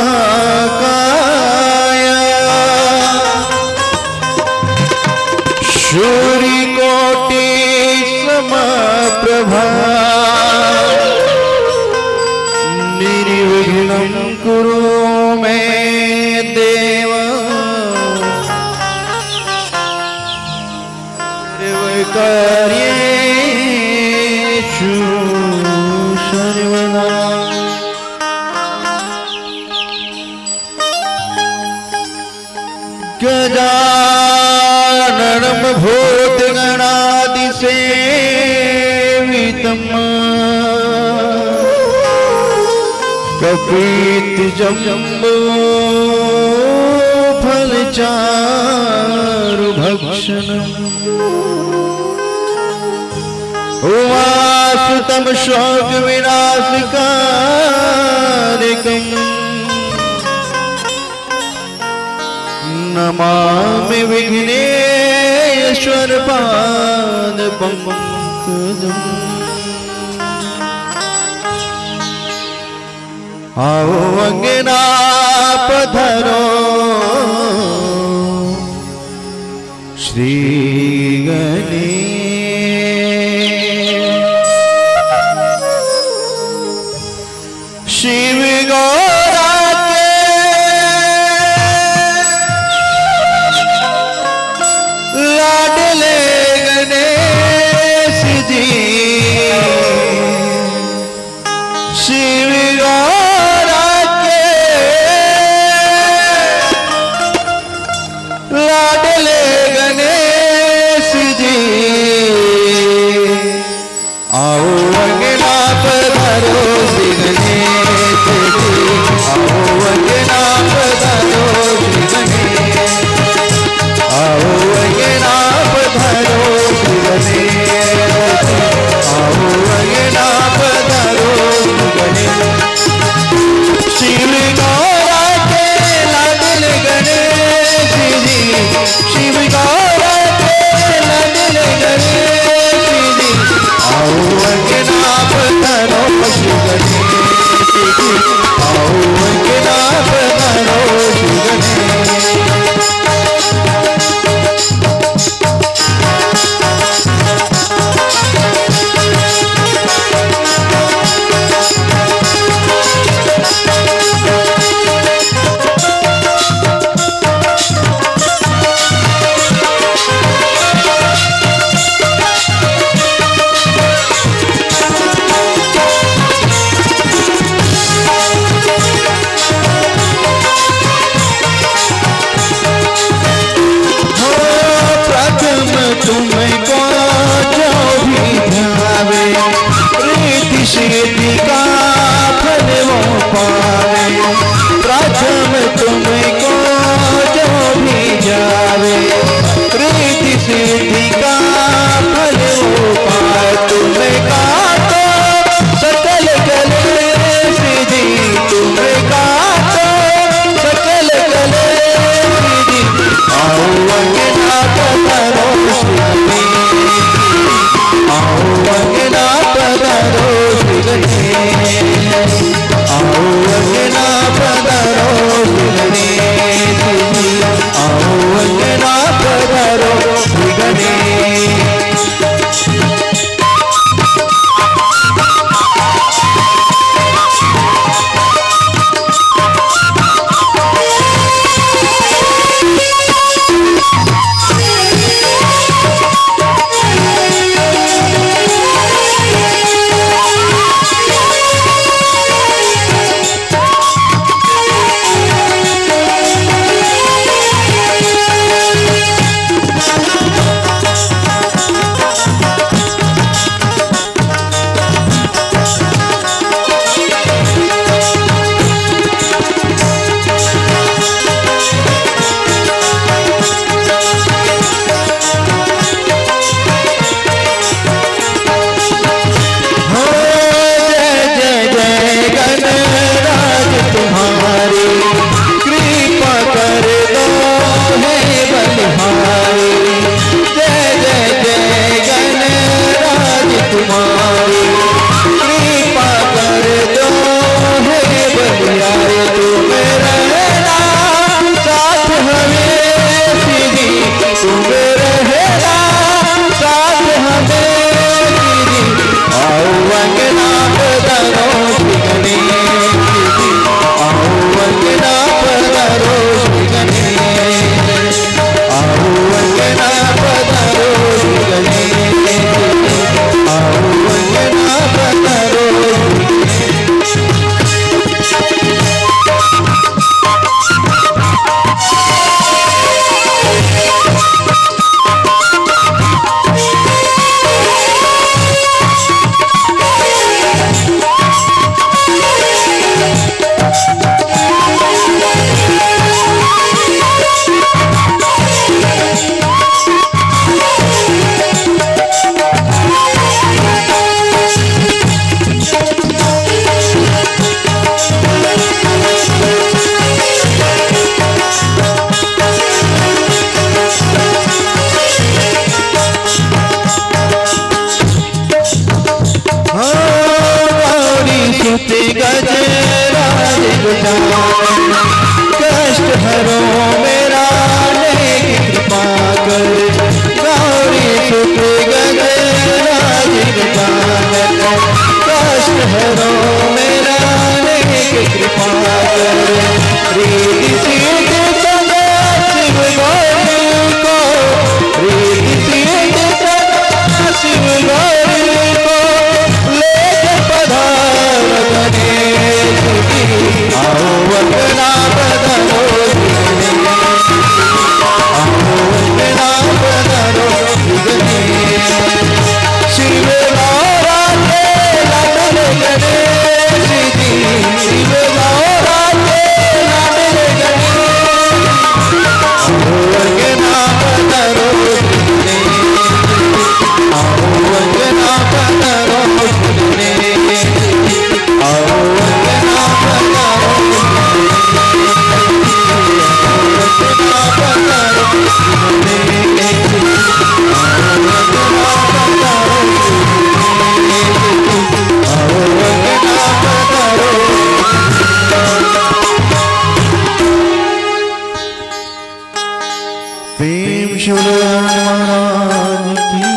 महाकाया सूर्यकोटि समप्रभा निर्विघ्नं कुरु मे देव सर्वकार्येषु सर्वदा। गजाननं भूतगणादिसेवितम् कपित्थजम्बो फलचारुभक्षणम् उमासुतं शोकविनाशकारकम् नमामि विघ्नेश्वर पादपङ्कजम्। आओ अंगना पधरो श्री गणेश शिव गौरा के लाडले गणेश जी शिव गौरा के लाडले गणेश जी आओ अंगना पधारो श्री गणेश जी रीति सिद्ध सदा शिव गौरी को, रीति सिद्ध सदा शिव गौरी को लेके पधार गणेश जी। आओ वंदना बदलो, आओ वंदना बदलो शिव गौरा के लाडले गणेश जी, शिव गौरा के लाडले गणेश। आओ वंदना बदलो, आओ वंदना बदलो, आओ वंदना बदलो, प्रेम शुरू महाराज की।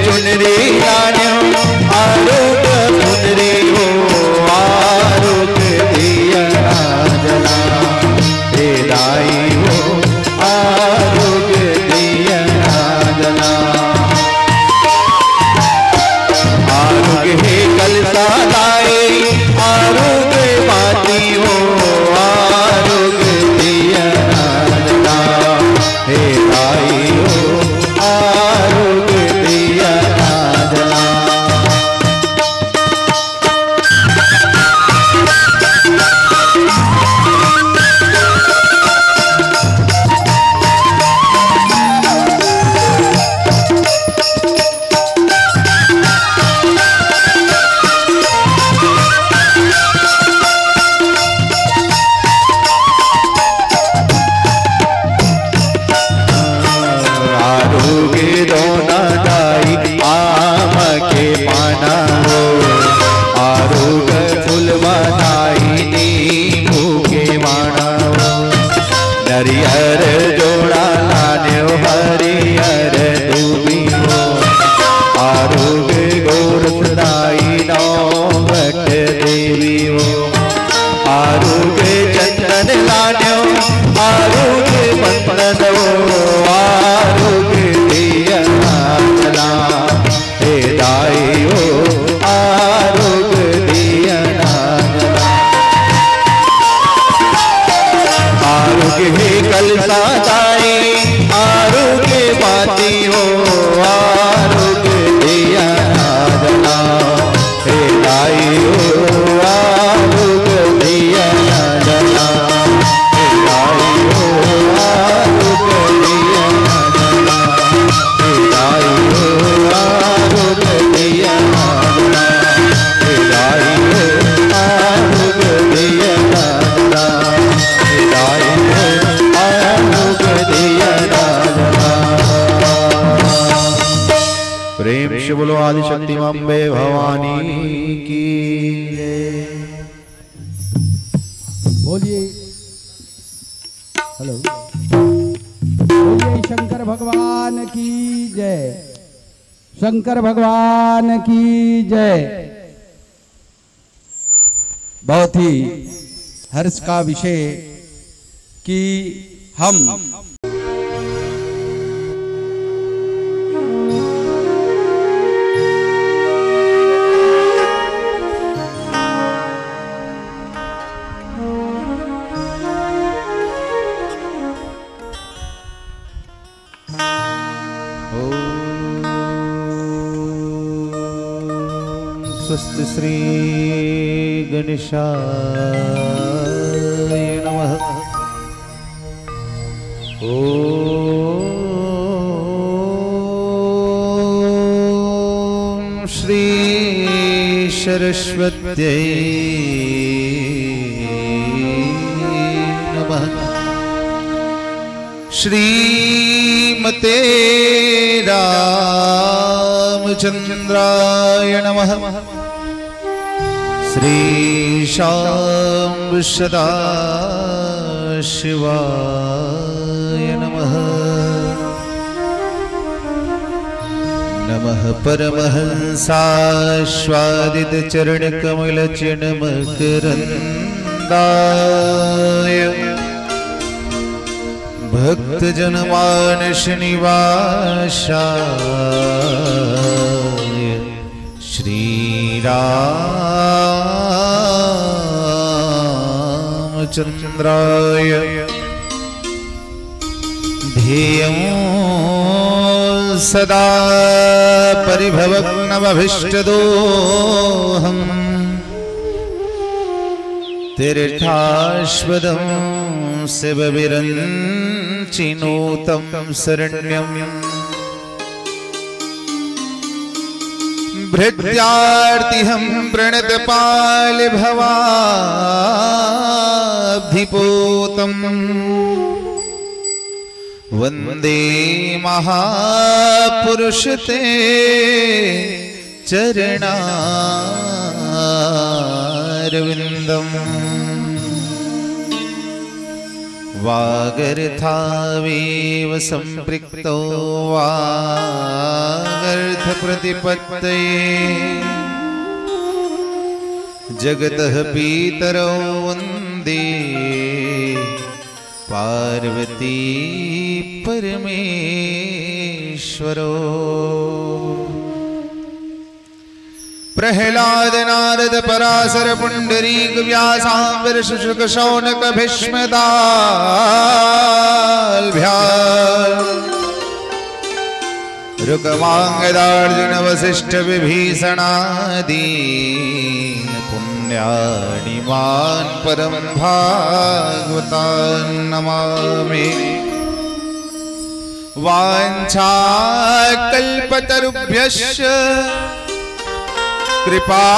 चुनरी लान्यो आरुग मुनरी हो आरुग दिया जला हे दाई हो आरुग दिया जला आरुग हे कलसा दाई आरुग माती हो आरुग दिया जला हे दाई हो आरुग दिया जला हरिहर जोड़ा लान्यो हरिहर दूबी हो आरुग गोरखदाई नौ भट देवी हो आरुग चंदन लान्यो आरुग बंदन हो आरुग दिया जला हे दाई हो आरुग दिया आरुग हे कलसा दाई आरुग बाती हो आरुग दिया जला हे दाई हो आरुग दिया जला हे दाई हो आरुग दिया जला हे दाई हो आरुग दिया जला हे दाई हो आरुग दिया जला हे दाई प्रेम से बोलो आदिशक्ति अम्बे भवानी की बोलिए हेलो बोलिए शंकर भगवान की जय शंकर भगवान की जय। बहुत ही हर्ष का विषय कि हम स्वस्ति श्री गणेशाय नमः। ओम श्री सरस्वत्यै नमः। श्रीमते रामचंद्राय नमः। श्री शाम्ब सदाशिवाय नमः। नमः परमहंसास्वादित चरण कमल चिन्मकरन्दाय भक्त जनमानस निवासाय श्री रामचंद्राय ध्येयं सदा परिभवग्नमभीष्टदोहम् तीर्थास्पदं शिवविरञ्चिनूतं शरण्यम् भृत्यार्तिहं प्रणतपाल भवाब्धिपोतम् वन्दे महापुरुष ते चरणारविन्दम् वागर्थावेव सम्पृक्तो वाग कामार्थप्रतिपत्तये जगतः पितरौ वन्दे पार्वती परमेश्वरो। प्रह्लाद नारद पराशर पुंडरीक व्यासांबर शुक शौनक भीष्मदाल्भ्या रुकमांगदार्जुन वसिष्ठ विभीषणादीन पुण्यानिमान् परम भागवतान् नमामि। वाञ्छाकल्पतरुभ्यश्च कृपा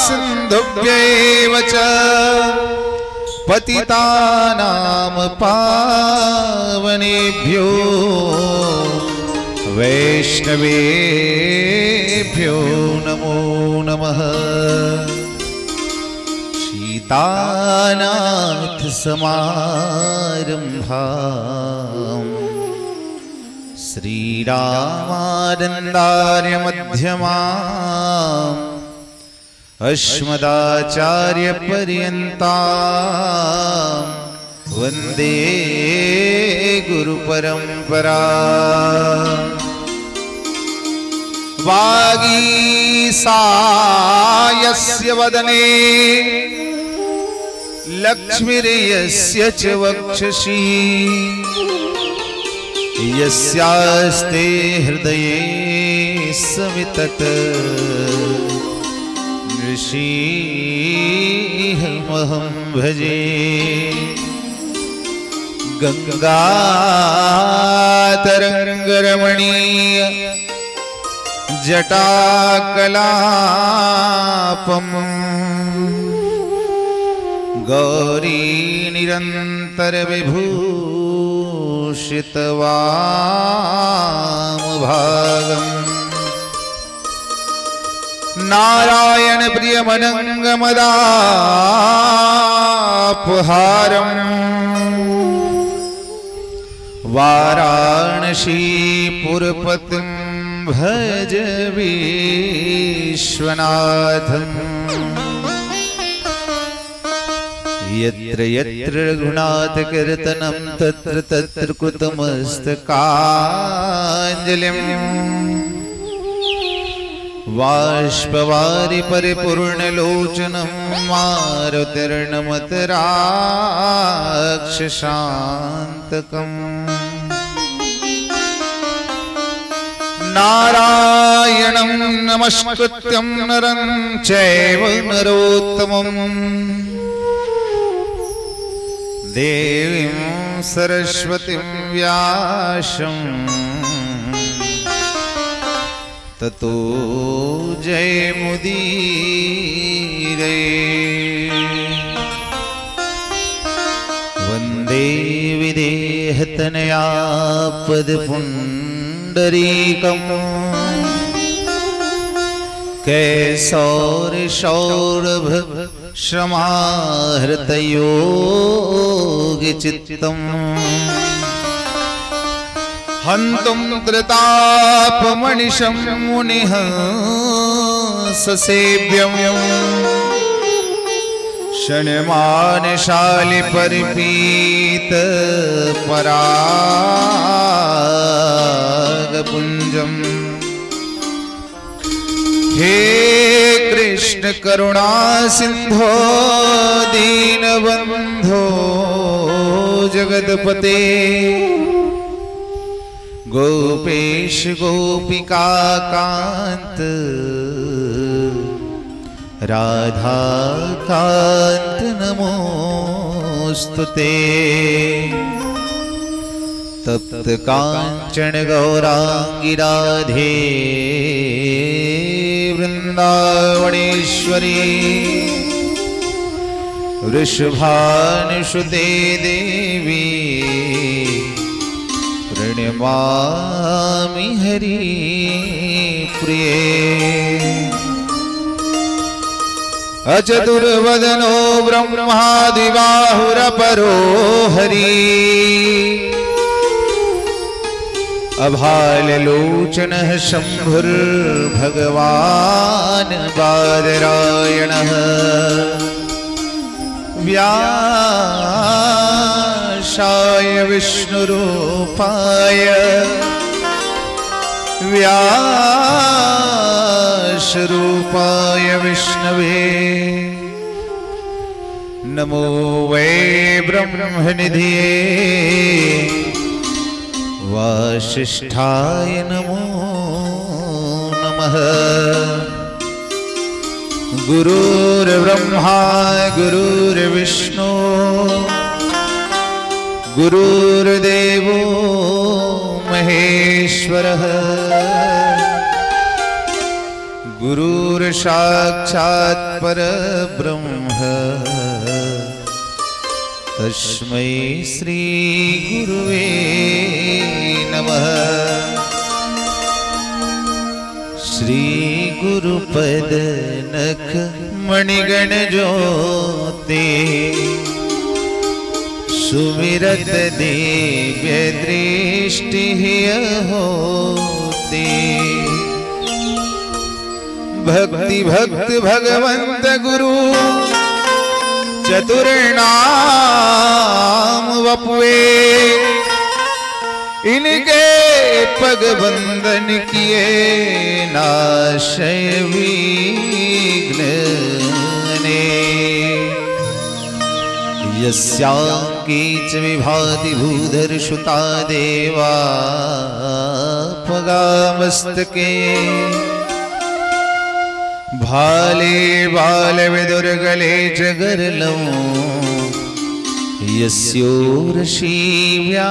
सिन्धुभ्यैव च पतितानां पावनेभ्यो वैष्णवेभ्यो नमो नमः। सीतानाथसमारम्भाम् श्रीरामानन्दार्यमध्यमाम् अस्मदाचार्यपर्यन्ताम् वन्दे गुरुपरम्परा। वागीसायस्य वदने लक्ष्मीर्यस्य च वक्षसि यस्यास्ते हृदये सवितत ऋषिमहं भजे। गंगातरंगरमणीय जटाकलापम् गौरी निरंतर विभूषितवामभागम् नारायण प्रियमनंगमदापहारम् वाराणसीपुरपतिं भज विश्वनाथम्। यत्र यत्र रघुनाथकीर्तनं तत्र तत्र कृतमस्तकाञ्जलिम् बाष्पवारि परिपूर्णलोचनं मारुतिर्नमतराक्षसान्तकम्। नारायणं नमस्कृत्यं नरं चैव नरोत्तमम् देवीं सरस्वतीं व्यासं ततो जयमुदीरये। वन्दे विदेहतनया पदपुण्डरीकम् कैसौरसौरभ श्रमाहृतयोगिचित्तम् हन्तुं त्रितापमनिशं मुनिः ससेव्यम् क्षणमानशालि परिपीत परागपुञ्जम्। हे कृष्ण करुणा सिंधो दीनबंधो जगतपते गोपेश गोपिका कांत राधा कांत नमोस्तुते। तप्त कांचन गौरांगी राधे वृंदावनेश्वरी वृषभानुसुते देवी प्रणमामि हरि प्रिये। अचतुर्वदनो ब्रह्मादिबाहुरपरो हरि अभाललोचनः शम्भुर्भगवान् बादरायणः व्यासाय विष्णुरूपाय व्यासरूपाय विष्णवे नमो वै ब्रह्मनिधिये वासिष्ठाय नमो नमः। गुरुर्ब्रह्मा गुरुर्विष्णु गुरुर्देवो महेश्वरः गुरुर्साक्षात् परब्रह्म तस्मै श्री गुरुवे नमः। श्री गुरुपद नख मणिगण ज्योति सुमिरत दिव्य दृष्टि होती। भक्ति भक्त भगवंत गुरु चतुर्नाम वपुए इनके पग बंधन किए नाशय विघ्न ने। यस्यांकीच विभाति भूधर सुता देवा पगामस्तके भाले बाल विदुर्गले जगरलौ यस्योर्षि व्यालराळ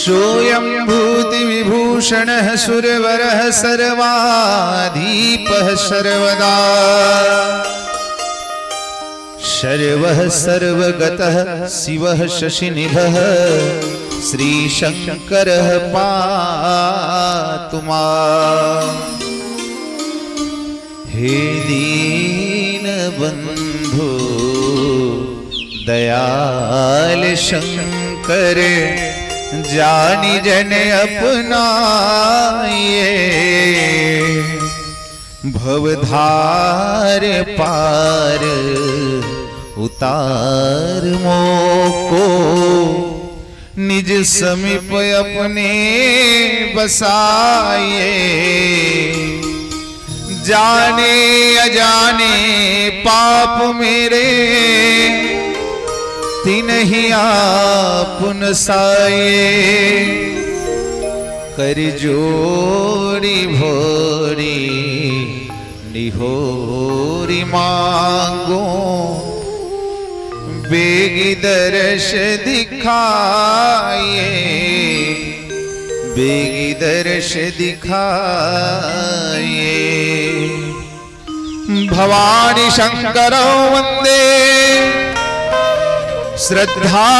सोऽयं भूति विभूषणः सुरवरः सर्वाधीपः सर्वदा सर्वः सर्वगतः शिवः शशिनिभः श्रीशंकरः पातु माम्। हे दीनबन्धो दयाल शंकर जानि जन अपनाए भवधार पार उतार मोको निज समीप अपने बसाए। जाने अजाने पाप मेरे तिन्हि आपन साये कर जोड़ी भोरी निहोरी मांगो बेगी दर्श दिखाए बेगी दर्श दिखाए। भवानी शंकरो वंदे श्रद्धा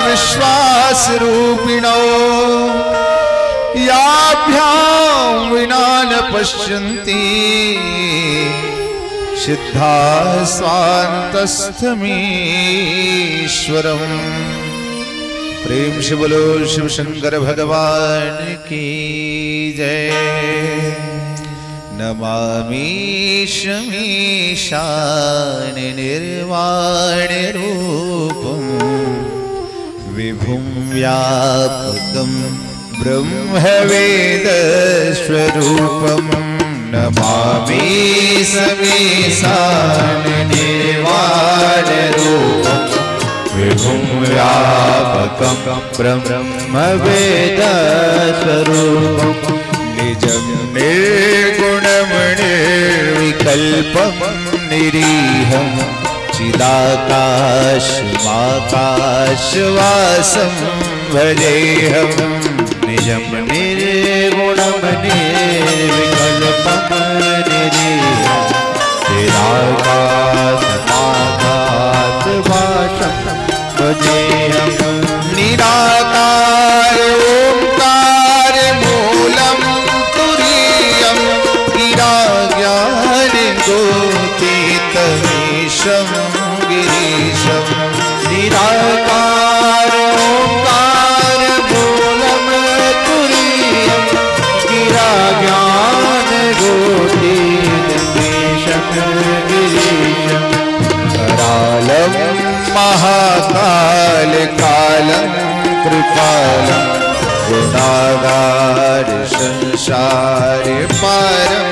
विश्वास रूपिणो याभ्यां विना न पश्यन्ति सिद्धा स्वान्तस्थमीश्वरम्। प्रेम से बोलो शिव शंकर भगवान की जय। नमामि शमीशान निर्वाण रूपं विभुं व्यापकं ब्रह्म वेद स्वरूपं। नमामि शमीशान निर्वाण रूपं विभुं व्यापकं ब्रह्म वेद स्वरूपं। निजं निर्गुणं निर्विकल्पं निरीहं चिदाकाशमाकाशवासं भजेऽहं। निजं निर्गुणं निर्विकल्पं निरीहं चिदाकाशमाकाशवासं भजेऽहं। निराकार ओंकार मूलं तुरीयं गिराज्ञान गोतीतमीशं गिरीशं। शिशुपालं गुणागार संसार पारं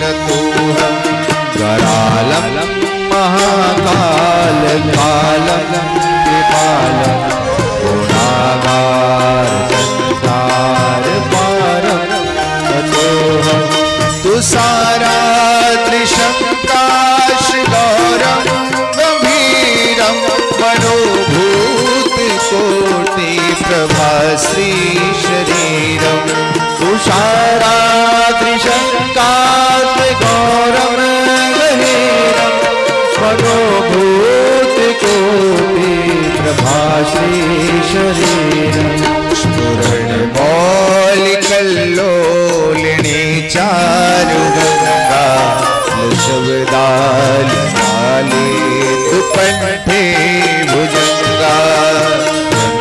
नतोऽहं करालं महाकाल कालं कृपालं गुणागार संसार पारं नतोऽहं तुषारा त्रिशंकाश गौरं गंभीरं मनोभूत कोटि प्रभाश्री शरीरं तुषारा त्रिशंकाश गौरं गंभीरं मनोभूत कोटि प्रभाश्री शरीरं स्फुरण मौलिकल्लोलिनी चारुगंगा शब्दाले दुपंठे भुजंगा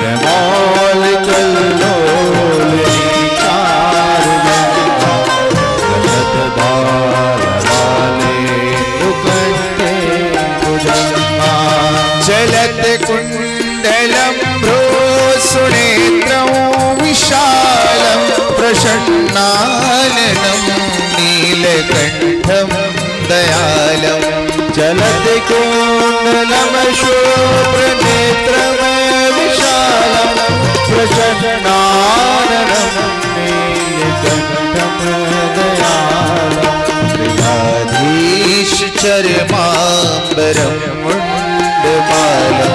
जनमौल कल्लोलिनी चारुगंगा शब्दाले दुपंठे भुजंगा चलत कुंडलं भ्रूसुनेत्रं विशालं प्रसन्नाननं नीलकण्ठं दयालं चलत कुंडलं शुभ्रनेत्रं विशालं प्रसन्नाननं नीलकण्ठं दयालं प्रियाधीश चर्माम्बरं मुण्डमालं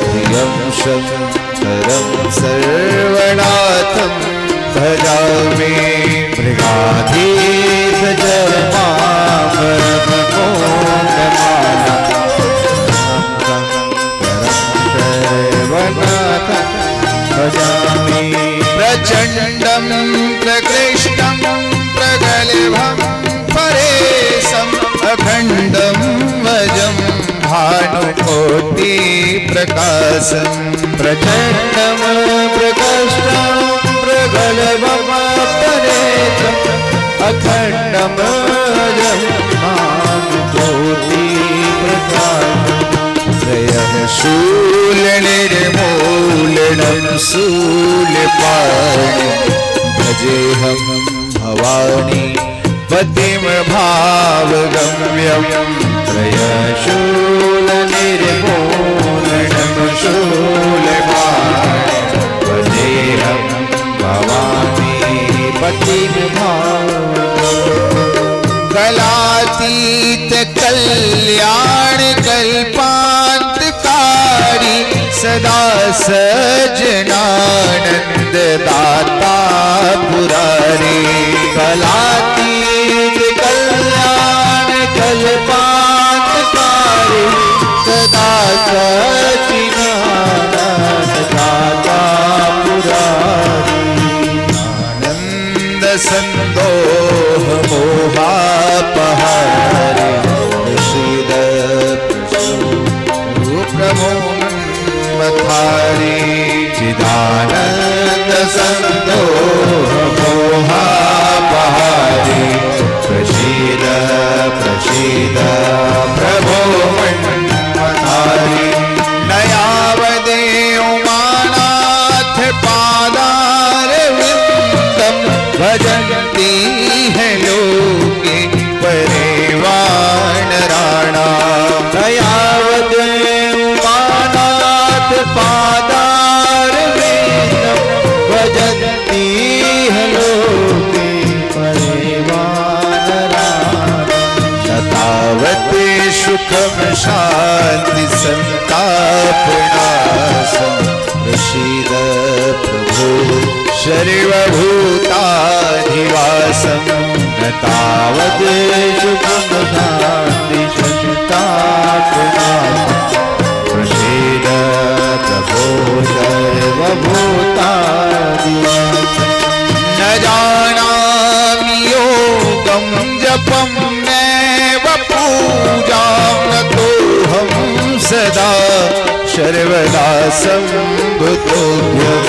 प्रियं शङ्करं सर्वनाथं भजामि मृगाधीश चर्माम्बरं मुण्डमालं सर्वनाथं भजामि प्रचण्डं प्रकृष्टं प्रगल्भं परेशम् अखण्डं वजं भानुकोटि प्रकाशं प्रचण्डं प्रकृष्टं प्रगल्भं परेशम् अखण्डं वजं भानुकोटि प्रकाशं त्रयं शूलनिर्मूलनं शूलपाणि भजेऽहं भवानी पतिं भावगम्यं त्रयशूलनिर्मूलनं शूलपाणि भजेऽहं भवानी पतिं भावगम्यं कलातीत कल्याण कल्पान्तकारी सदा सज्जनानंद दाता पुरारी कलातीत कल्याण कल्पान्तकारी सदा सज्जनानंद दाता पुरारी आनंद संदोह मोहापहारे श्रीद प्रभो मथारी चिदानंद संदोह मोहापहारी प्रसीद प्रसीद प्रभो मथारी नयावदे उमानाथ पादारविंदं भजन्ति है लोके परिवाणराणा नयावदे उमानाथ पादारविंदं भजन्ति है लोके परिवाणराणा तथावत् सुखं शान्ति संतापनाशं प्रसीद प्रभो सर्वभूताधिवासं न तावत् सुखं शान्ति संतापनाशं प्रसीद प्रभो सर्वभूताधिवासं न जानामि योगं जपं नैव पूजां नतोऽहं सदा सर्वदा संभुतोऽभ्यं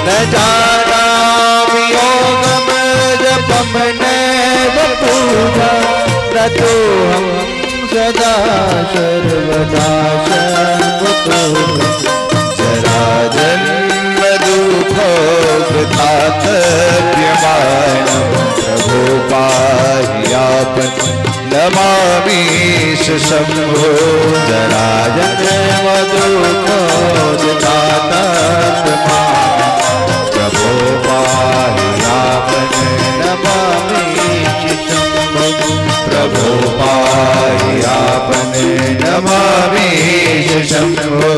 न जानामि योगं जपं नैव पूजां नतोऽहं सदा सर्वदा संभुतोऽभ्यं जरा जन्म नमामीश शंभो जराजन्मदुःखोदतातत्मा प्रभो पाहि आपने नमामीश शंभो प्रभो पाहि आपने नमामीश शंभो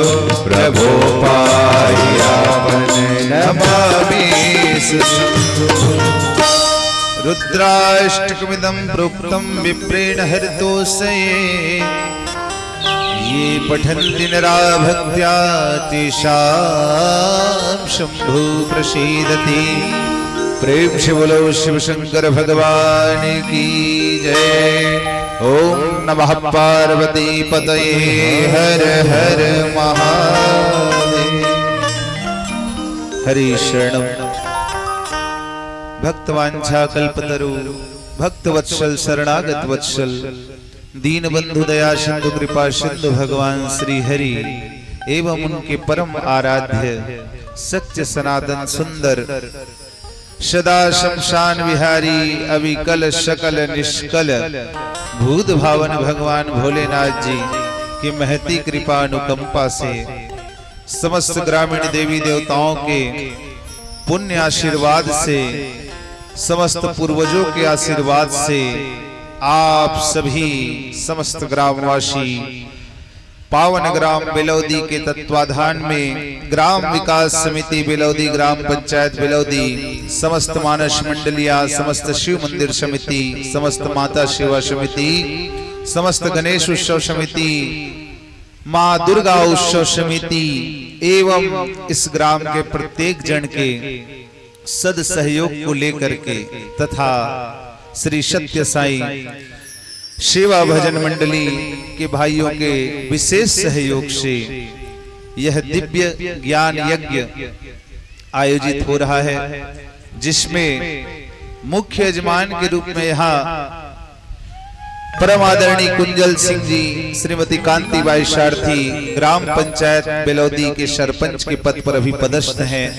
प्रभो पाहि आपने नमामीश शंभो रुद्राष्टकमिदं प्रोक्तं विप्रेण हरितोषये ये पठन्ति नरा भक्त्या तेषां शंभु प्रसीदति। प्रेम से बोलो शिव शंकर भगवान की जय। ओम नमः पार्वती पतये हर हर महादेव। हरि शरणम। भक्तवांछा कल्पतरु भक्त वत्सल शरणागत वत्सल दीन बंधु दया सिंधु कृपा सिंधु भगवान श्री हरि एवं उनके परम आराध्य सत्य सनातन सुंदर सदा शमशान विहारी अविकल सकल निष्कल भूत भावन भगवान भोलेनाथ जी की महती कृपा अनुकंपा से समस्त ग्रामीण देवी देवताओं के पुण्य आशीर्वाद से समस्त पूर्वजों के आशीर्वाद से आप सभी समस्त ग्रामवासी पावन ग्राम बेलौदी के तत्वाधान में ग्राम विकास समिति बेलौदी ग्राम पंचायत बेलौदी समस्त मानस मंडलिया समस्त शिव मंदिर समिति समस्त माता सेवा समिति समस्त गणेश उत्सव समिति माँ दुर्गा उत्सव समिति एवं इस ग्राम के प्रत्येक जन के सद सहयोग को लेकर के तथा श्री सत्य साई सेवा भजन मंडली के भाइयों के विशेष सहयोग से यह दिव्य ज्ञान यज्ञ आयोजित हो रहा है, जिसमें मुख्य यजमान के रूप में यहाँ परम आदरणीय कुंजल सिंह जी श्रीमती कांतिबाई सारथी ग्राम पंचायत बेलौदी के सरपंच के पद पर अभी पदस्थ हैं।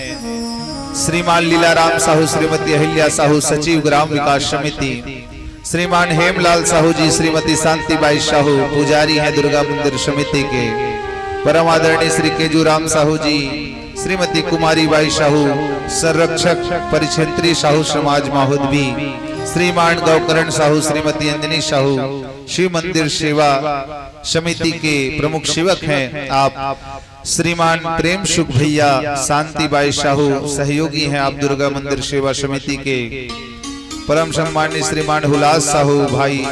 श्रीमान लीलाराम साहू श्रीमती अहिल्या साहू सचिव ग्राम विकास समिति, श्रीमान हेमलाल साहू जी श्रीमती शांतिबाई साहू पुजारी हैं दुर्गा मंदिर समिति के, परम आदरणीय श्री केजूराम साहू जी श्रीमती कुमारी बाई साहू संरक्षक परिक्षेत्रीय साहू समाज माहुदवी, श्रीमान गौकरण साहू श्रीमती अंजनी साहू शिव मंदिर सेवा समिति के प्रमुख सेवक हैं आप, श्रीमान प्रेम सुख भैया शांतिबाई साहू सहयोगी हैं आप दुर्गा मंदिर सेवा समिति के, परम सम्मानित श्रीमान हुलास साहू भाई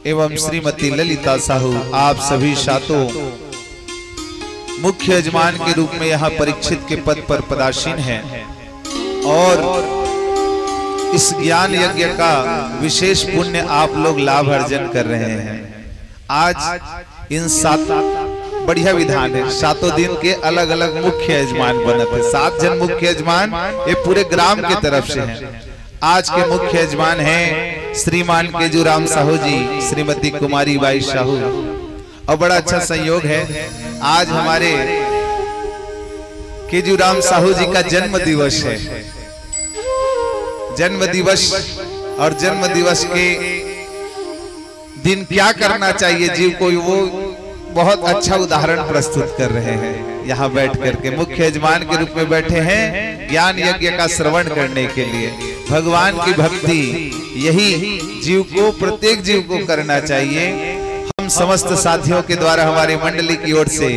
एवं श्रीमती ललिता साहू आप सभी सातों मुख्य यजमान के रूप में यहाँ परीक्षित के पद पर पदासीन हैं और इस ज्ञान यज्ञ का विशेष पुण्य आप लोग लाभ अर्जन कर रहे हैं। आज इन सात बढ़िया विधान है, सातों दिन के अलग अलग मुख्य यजमान बनते हैं, 7 जन मुख्य यजमान ये पूरे ग्राम की तरफ से हैं। आज के मुख्य यजमान हैं श्रीमान केजूराम साहू जी श्रीमती कुमारी बाई साहू और बड़ा अच्छा संयोग है आज हमारे केजूराम साहू जी का जन्म दिवस है। जन्म दिवस और जन्म दिवस के दिन क्या करना चाहिए जीव को, वो बहुत अच्छा उदाहरण प्रस्तुत कर रहे हैं। यहाँ बैठ करके मुख्य यजमान के रूप में बैठे हैं ज्ञान यज्ञ का श्रवण करने के लिए। भगवान की भक्ति यही जीव को प्रत्येक जीव को करना चाहिए। हम समस्त साथियों के द्वारा हमारी मंडली की ओर से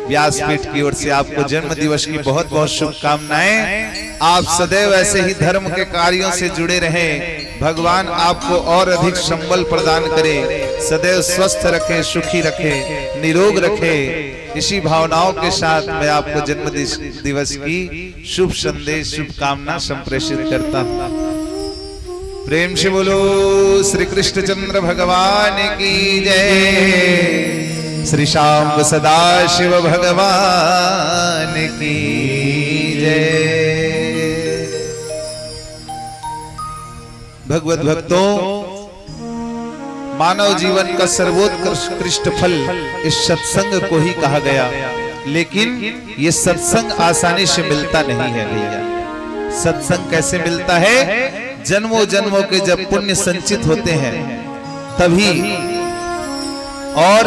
व्यासपीठ की ओर से आपको जन्म दिवस की बहुत बहुत शुभकामनाएं। आप सदैव ऐसे ही धर्म के कार्यों से जुड़े रहें, भगवान आपको और अधिक संबल प्रदान करे, सदैव स्वस्थ रखे, सुखी रखे, निरोग रखे। इसी भावनाओं के साथ मैं आपको जन्म दिवस की शुभ संदेश शुभकामना संप्रेषित करता हूँ। प्रेम से बोलो श्री कृष्णचंद्र भगवान की जय, श्री श्याम सदा शिव भगवान की जय। भगवत भक्तों, मानव जीवन का सर्वोत्कृष्ट फल इस सत्संग को ही कहा गया, लेकिन ये सत्संग आसानी से मिलता नहीं है भैया। सत्संग कैसे मिलता है? जन्मों जन्मों के जब पुण्य संचित होते हैं तभी। और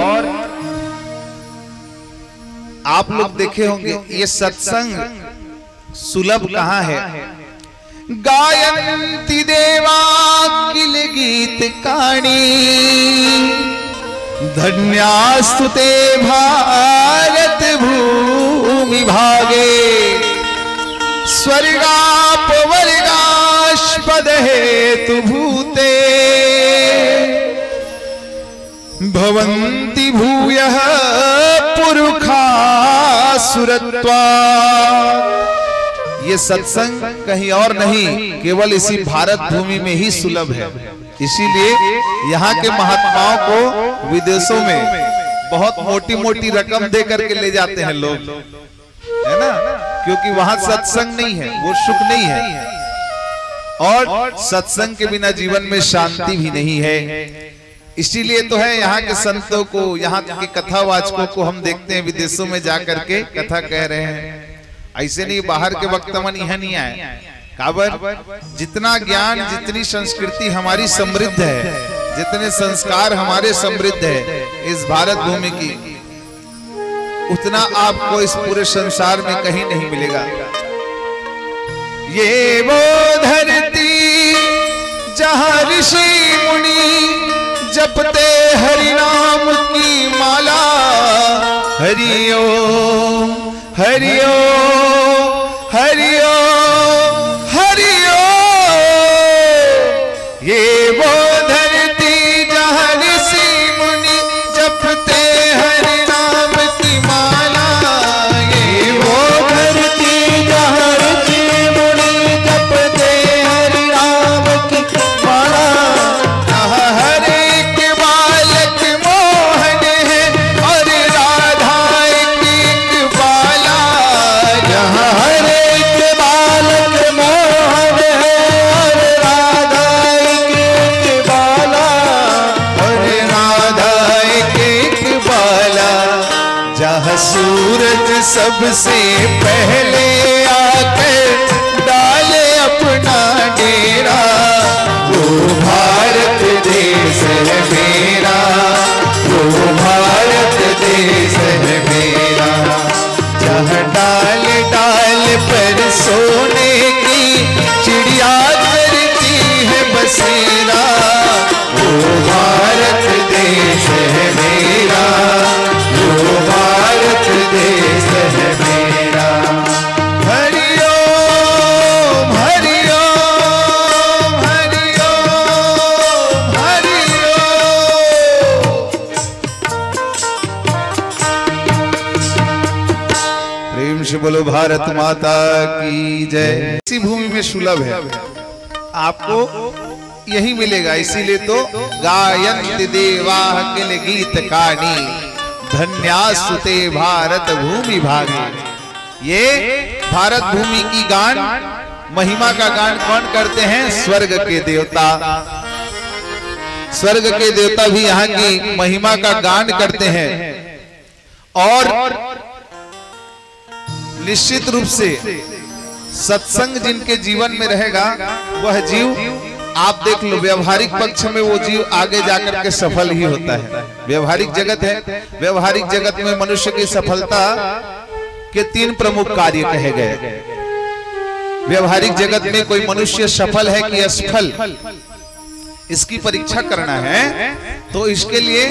आप लोग देखे होंगे ये सत्संग सुलभ कहाँ है। गायन्ति देवा किल गीत काणी, धन्यास्तु ते भारत भूमि भागे, स्वर्गापवर्गास्पद हेतु भूते, भवन्ति भूयः पुरुखा सुरत्वा। ये सत्संग कहीं और नहीं, केवल इसी भारत भूमि में ही सुलभ है। इसीलिए यहाँ के महात्माओं को विदेशों में बहुत मोटी मोटी रकम दे करके ले जाते हैं लोग, है ना, क्योंकि वहां सत्संग नहीं है, वो सुख नहीं है। और सत्संग के बिना जीवन में शांति भी नहीं है। इसीलिए तो है यहाँ के संतों को, यहाँ के कथावाचकों को हम देखते हैं विदेशों में जाकर के कथा कह रहे हैं। ऐसे नहीं बाहर के वक्तमन यहाँ नहीं आए। काबर जितना ज्ञान, जितनी संस्कृति हमारी समृद्ध है, जितने संस्कार हमारे समृद्ध है इस भारत भूमि की, उतना आपको इस पूरे संसार में कहीं नहीं मिलेगा। ये वो धरती जहां ऋषि मुनि जपते हरि नाम की माला, हरि ओम हरि ओम हरि ओम हरि ओम। ये वो धरती जहां ऋषि मुनि जपते हरि नाम की माला, ये वो धरती जहां ऋषि मुनि जपते हरि नाम की माला। जहां हर एक बालक मोहन है और राधा एक बाला, जहां हर एक बालक मोहन है और राधा एक बाला, और राधा एक बाला। जहां सूरज सबसे पहले आकर डाले अपना डेरा, वो भारत देश है मेरा, वो भारत देश है मेरा। जहाँ डाल डाल पर सोने की चिड़िया करती है बसेरा, वो भारत देश है मेरा, वो भारत देश है मेरा। हरि ओम हरि ओम हरि ओम हरि ओम। प्रेम से बोलो भारत माता की जय। इसी भूमि में सुलभ है, आपको यही मिलेगा। इसीलिए तो गायन्ति देवाः किल गीत कानी, धन्यास्तु ते भारत भूमि भागे। ये भारत भूमि की गान, महिमा का गान कौन करते हैं? स्वर्ग के देवता। स्वर्ग के देवता भी यहाँ की महिमा का गान करते हैं। और निश्चित रूप से सत्संग जिनके जीवन में रहेगा वह जीव, आप देख लो, व्यवहारिक पक्ष में वो जीव आगे जाकर के सफल ही होता है। व्यवहारिक जगत है, व्यवहारिक जगत में मनुष्य की सफलता के 3 प्रमुख कार्य कहे गए। व्यवहारिक जगत में कोई मनुष्य सफल है कि असफल, इसकी परीक्षा करना है तो इसके लिए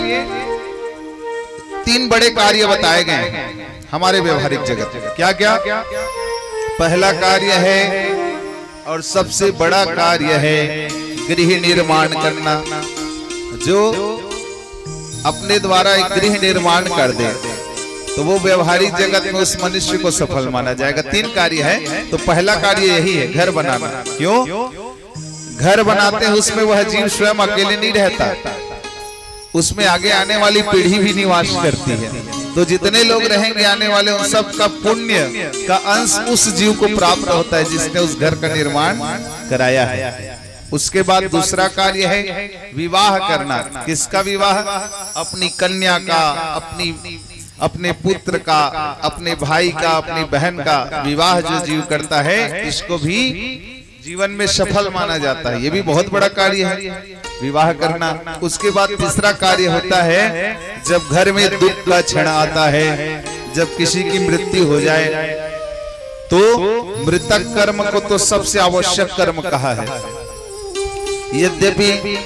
3 बड़े कार्य बताए गए हमारे व्यवहारिक जगत में। क्या क्या? पहला कार्य है और सबसे बड़ा कार्य है गृह निर्माण करना। जो अपने द्वारा एक गृह निर्माण कर दे तो वो व्यवहारिक जगत में उस मनुष्य को सफल माना जाएगा। 3 कार्य है, तो पहला कार्य यही है, घर बनाना। क्यों? घर बनाते हैं उसमें वह जीव स्वयं अकेले नहीं रहता, उसमें आगे आने वाली पीढ़ी भी निवास करती है। तो जितने लोग रहेंगे आने वाले, उन सब का पुण्य का अंश उस जीव को प्राप्त होता है जिसने उस घर का निर्माण कराया है। उसके बाद दूसरा कार्य है विवाह करना। किसका विवाह? अपनी कन्या का, अपने पुत्र का, अपने भाई का, अपनी बहन का विवाह जो जीव करता है, इसको भी जीवन में सफल माना जाता है। ये भी बहुत बड़ा कार्य है विवाह करना। उसके बाद तीसरा कार्य होता है जब घर में दुख का क्षण आता है, जब किसी की मृत्यु हो जाए तो मृतक कर्म को तो सबसे आवश्यक कर्म कहा है। यद्यपि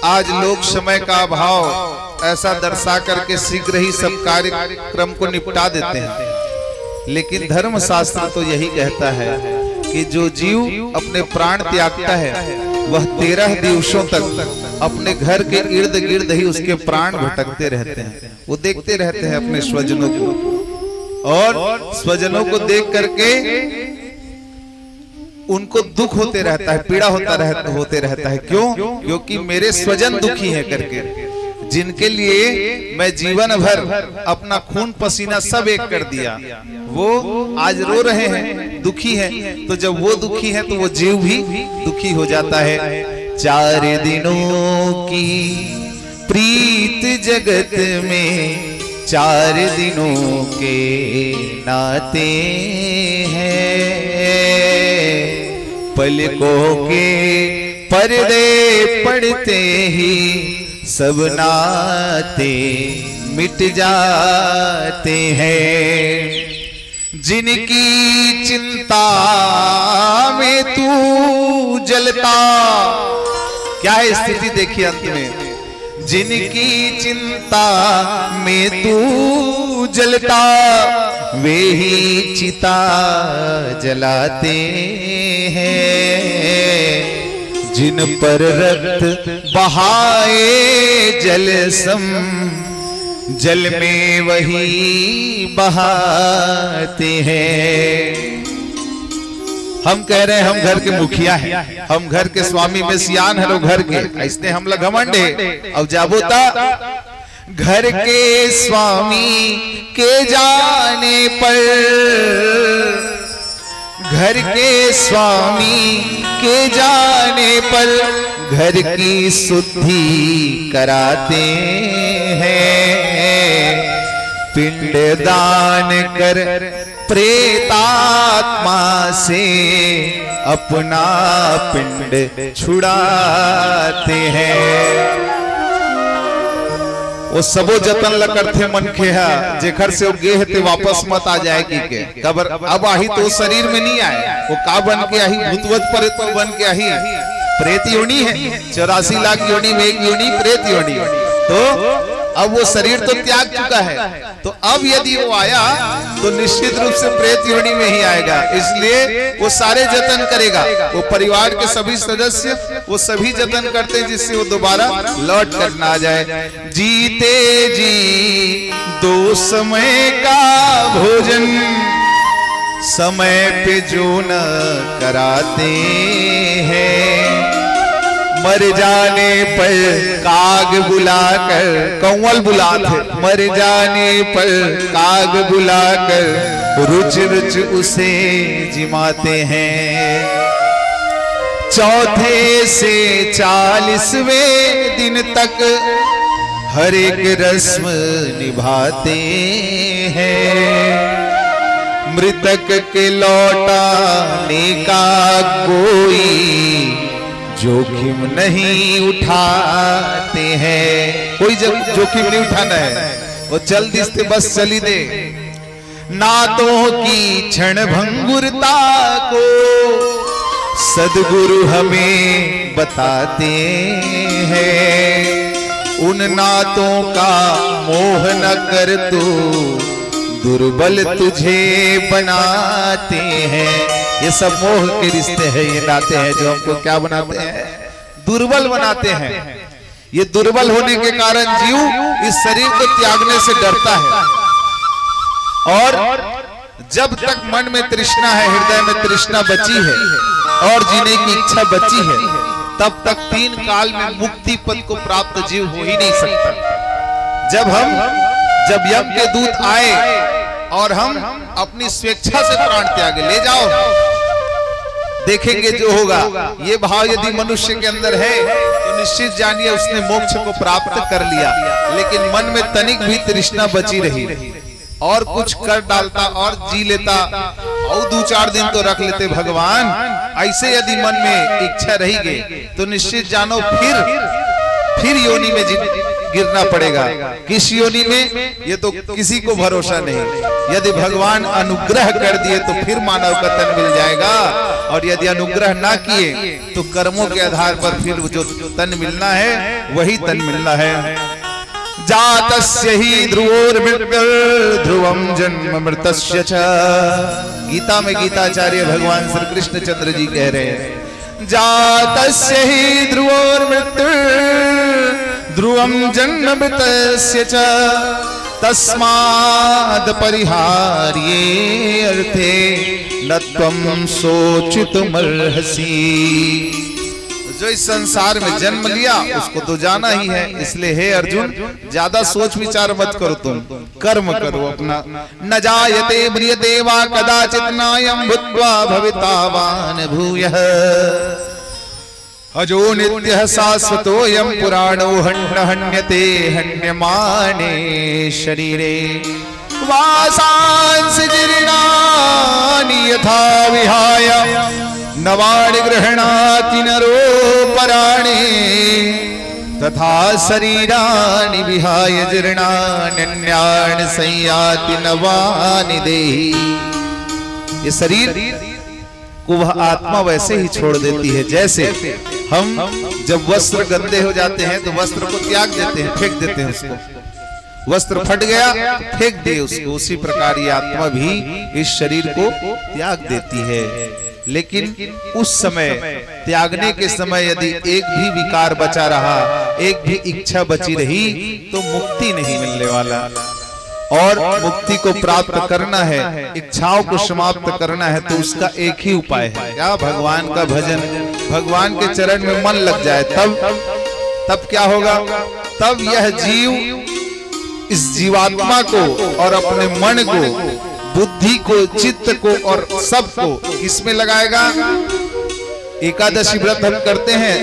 आज लोग समय का अभाव ऐसा दर्शा करके शीघ्र ही सब कार्यक्रम को निपटा देते हैं, लेकिन धर्म शास्त्र तो यही कहता है कि जो जीव अपने प्राण त्यागता है वह 13 दिवसों तक अपने घर के इर्द गिर्द ही उसके प्राण भटकते रहते हैं। वो देखते रहते हैं अपने स्वजनों को, और स्वजनों को देख करके उनको दुख होते रहता है, पीड़ा होते रहता है। क्यों? क्योंकि मेरे स्वजन दुखी हैं करके, जिनके लिए मैं जीवन भर अपना खून पसीना सब एक कर दिया, वो आज रो रहे हैं, दुखी हैं। तो जब वो दुखी हैं तो वो जीव भी दुखी हो जाता है। 4 दिनों की प्रीत जगत में 4 दिनों के नाते हैं, पलकों के पर्दे पड़ते ही सब नाते मिट जाते हैं। जिनकी चिंता में तू जलता, क्या है स्थिति देखिए अंत में, जिनकी चिंता में तू जलता वे ही चिता जलाते हैं। जिन पर रक्त बहाए जल सम, जल में वही बहाते हैं। हम कह रहे हैं हम घर के मुखिया हैं, हम घर के स्वामी में सियान है लोग घर के, इसने हम लोग घमंड है। अब जाबोता घर के स्वामी के जाने पर, घर के स्वामी के जाने पर घर की शुद्धि कराते हैं। पिंड दान कर प्रेतात्मा से अपना पिंड छुड़ाते हैं। वो सबो जतन ल करथे मन खेहा, जेखर से वो गेह ते वापस मत आ जाएगी के कबर अब आही तो शरीर में नहीं आए, वो का बन के आही, भूतवत प्रेत बन के आही। प्रेत योनि है, 84 लाख योनि में एक योनि प्रेत योनि। तो अब वो शरीर तो त्याग चुका है, तो अब यदि वो आया तो निश्चित रूप से प्रेत योनि में ही आएगा। इसलिए वो सारे जतन करेगा, वो परिवार के सभी सदस्य वो सभी जतन करते हैं जिससे वो दोबारा लौट कर ना जाए। जीते जी 2 समय का भोजन समय पे जो न कराते हैं। मर जाने पर काग बुलाकर, कंवल बुलाते, मर जाने पर काग बुलाकर रुच रुच उसे जिमाते हैं। चौथे से 40वें दिन तक हर एक रस्म निभाते हैं। मृतक के लौटाने का कोई जोखिम नहीं उठाते हैं, कोई जोखिम नहीं उठाना है, वो जल्दी से बस चली दे। नातों की क्षण भंगुरता को सद्गुरु हमें बताते हैं। उन नातों का मोह न कर तू, दुर्बल तुझे बनाते हैं। ये सब मोह के रिश्ते हैं, ये नाते हैं जो हमको क्या बनाते हैं, दुर्बल बनाते हैं। ये दुर्बल होने के कारण जीव इस शरीर को त्यागने से डरता है। और जब तक मन में तृष्णा है, हृदय में तृष्णा बची है और जीने की इच्छा बची है, तब तक 3 काल में मुक्ति पद को प्राप्त जीव हो ही नहीं सकता। जब यम के दूत आए और हम अपनी स्वेच्छा से प्राण त्यागे, ले जाओ देखेंगे जो होगा। ये भाव यदि मनुष्य के अंदर है तो निश्चित जानिए उसने मोक्ष को प्राप्त कर लिया। लेकिन मन में तनिक भी तृष्णा बची रही और कुछ कर डालता और जी लेता और 2-4 दिन तो रख लेते भगवान। ऐसे यदि मन में इच्छा रही गई तो निश्चित जानो फिर योनि में गिरना पड़ेगा। किस योनि में, ये तो किसी को भरोसा नहीं। यदि भगवान अनुग्रह कर दिए तो फिर मानव का तन मिल जाएगा, और यदि अनुग्रह ना किए तो कर्मों के आधार पर फिर जो तन मिलना है वही तन मिलना है। जातस्य ही ध्रुवम जन्म मृतस्य च। गीता में गीताचार्य भगवान श्री कृष्ण चंद्र जी कह रहे हैं, जातस्य ही ध्रुवम जन्म मृतस्य च तस्माद् परिहार्ये अर्थे न त्वं शोचितुमर्हसि। जो इस संसार में जन्म लिया उसको तो जाना ही है, इसलिए हे अर्जुन ज्यादा सोच विचार मत करो, तुम कर्म करो अपना। न जायते म्रियते वा कदाचित् नायं भूत्वा भवितावान भूयः अजो नित्यः शाश्वतोऽयं पुराणो न हन्यते हन्यमाने शरीरे। वासांसि जीर्णानि यथा विहाय नवानि गृह्णाति नरो पराणि तथा शरीराणि विहाय जीर्णान्यन्यानि संयाति नवानि देहि। ये शरीर को वह आत्मा वैसे ही छोड़ देती है जैसे हम जब वस्त्र गंदे हो जाते हैं तो वस्त्र को त्याग देते हैं, फेंक देते हैं उसको। वस्त्र फट गया तो फेंक दिए उसको, उसी प्रकार ये आत्मा भी इस शरीर को त्याग देती है। लेकिन उस समय त्यागने के समय यदि एक भी विकार बचा रहा, एक भी इच्छा बची रही तो मुक्ति नहीं मिलने वाला। और मुक्ति को प्राप्त करना है, इच्छाओं को समाप्त करना है तो उसका एक ही उपाय है, क्या? भगवान का भजन, भगवान के चरण में मन लग जाए तब क्या होगा? तब यह जीव इस जीवात्मा को और अपने मन को, बुद्धि को, चित्त को और सबको किसमें लगाएगा? एकादशी व्रत हम करते हैं,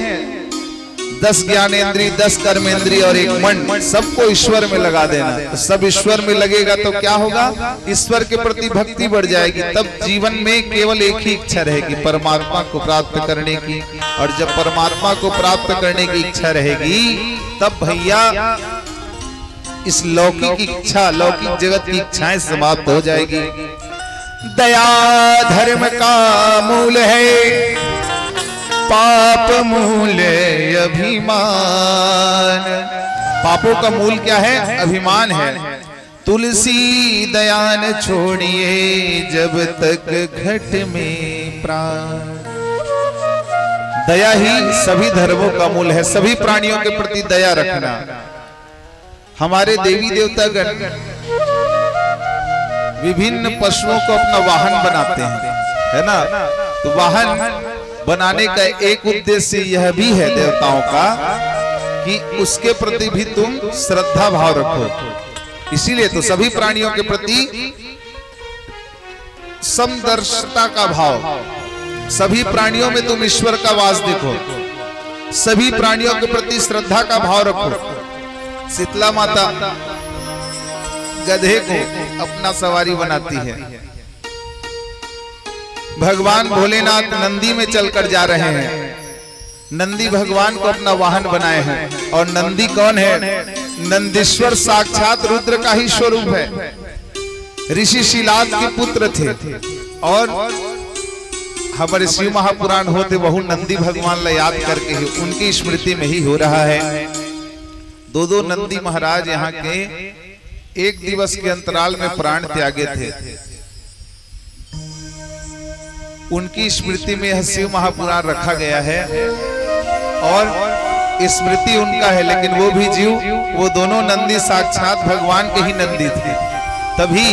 10 ज्ञानेंद्रिय, 10 कर्मेंद्रिय और एक मन, सबको ईश्वर में लगा देना। तो सब ईश्वर में लगेगा तो क्या होगा? ईश्वर के प्रति भक्ति बढ़ जाएगी। तब जीवन में केवल एक ही इच्छा रहेगी, परमात्मा को प्राप्त करने की। और जब परमात्मा को प्राप्त करने की इच्छा रहेगी तब भैया इस लौकिक इच्छा, लौकिक जगत की इच्छाएं समाप्त हो जाएगी। दया धर्म का मूल है, पाप मूल अभिमान। पापों का मूल क्या है? अभिमान है। तुलसी दयान छोड़िए जब तक घट में प्राण। दया ही सभी धर्मों का मूल है, सभी प्राणियों के प्रति दया रखना। हमारे देवी देवतागण विभिन्न पशुओं को अपना वाहन बनाते हैं, है ना? तो वाहन बनाने का एक उद्देश्य यह भी है देवताओं का कि उसके प्रति भी तुम श्रद्धा भाव रखो। इसीलिए तो सभी प्राणियों के प्रति समदर्शिता का भाव, सभी प्राणियों में तुम ईश्वर का वास देखो, सभी प्राणियों के प्रति श्रद्धा का भाव रखो। शीतला माता गधे को अपना सवारी बनाती है। भगवान भोलेनाथ नंदी में चलकर जा रहे हैं, नंदी भगवान को अपना वाहन बनाए हैं। और नंदी कौन है? नंदीश्वर साक्षात रुद्र का ही स्वरूप है। ऋषि शिलाद के पुत्र थे और हमारे शिव महापुराण होते वह नंदी भगवान ला याद करके ही उनकी स्मृति में ही हो रहा है। दो नंदी महाराज यहाँ के एक दिवस के अंतराल में प्राण त्यागे थे। उनकी स्मृति में यह शिव महापुराण रखा गया है और स्मृति उनका है। लेकिन वो भी जीव, वो दोनों नंदी साक्षात भगवान के ही नंदी थे, तभी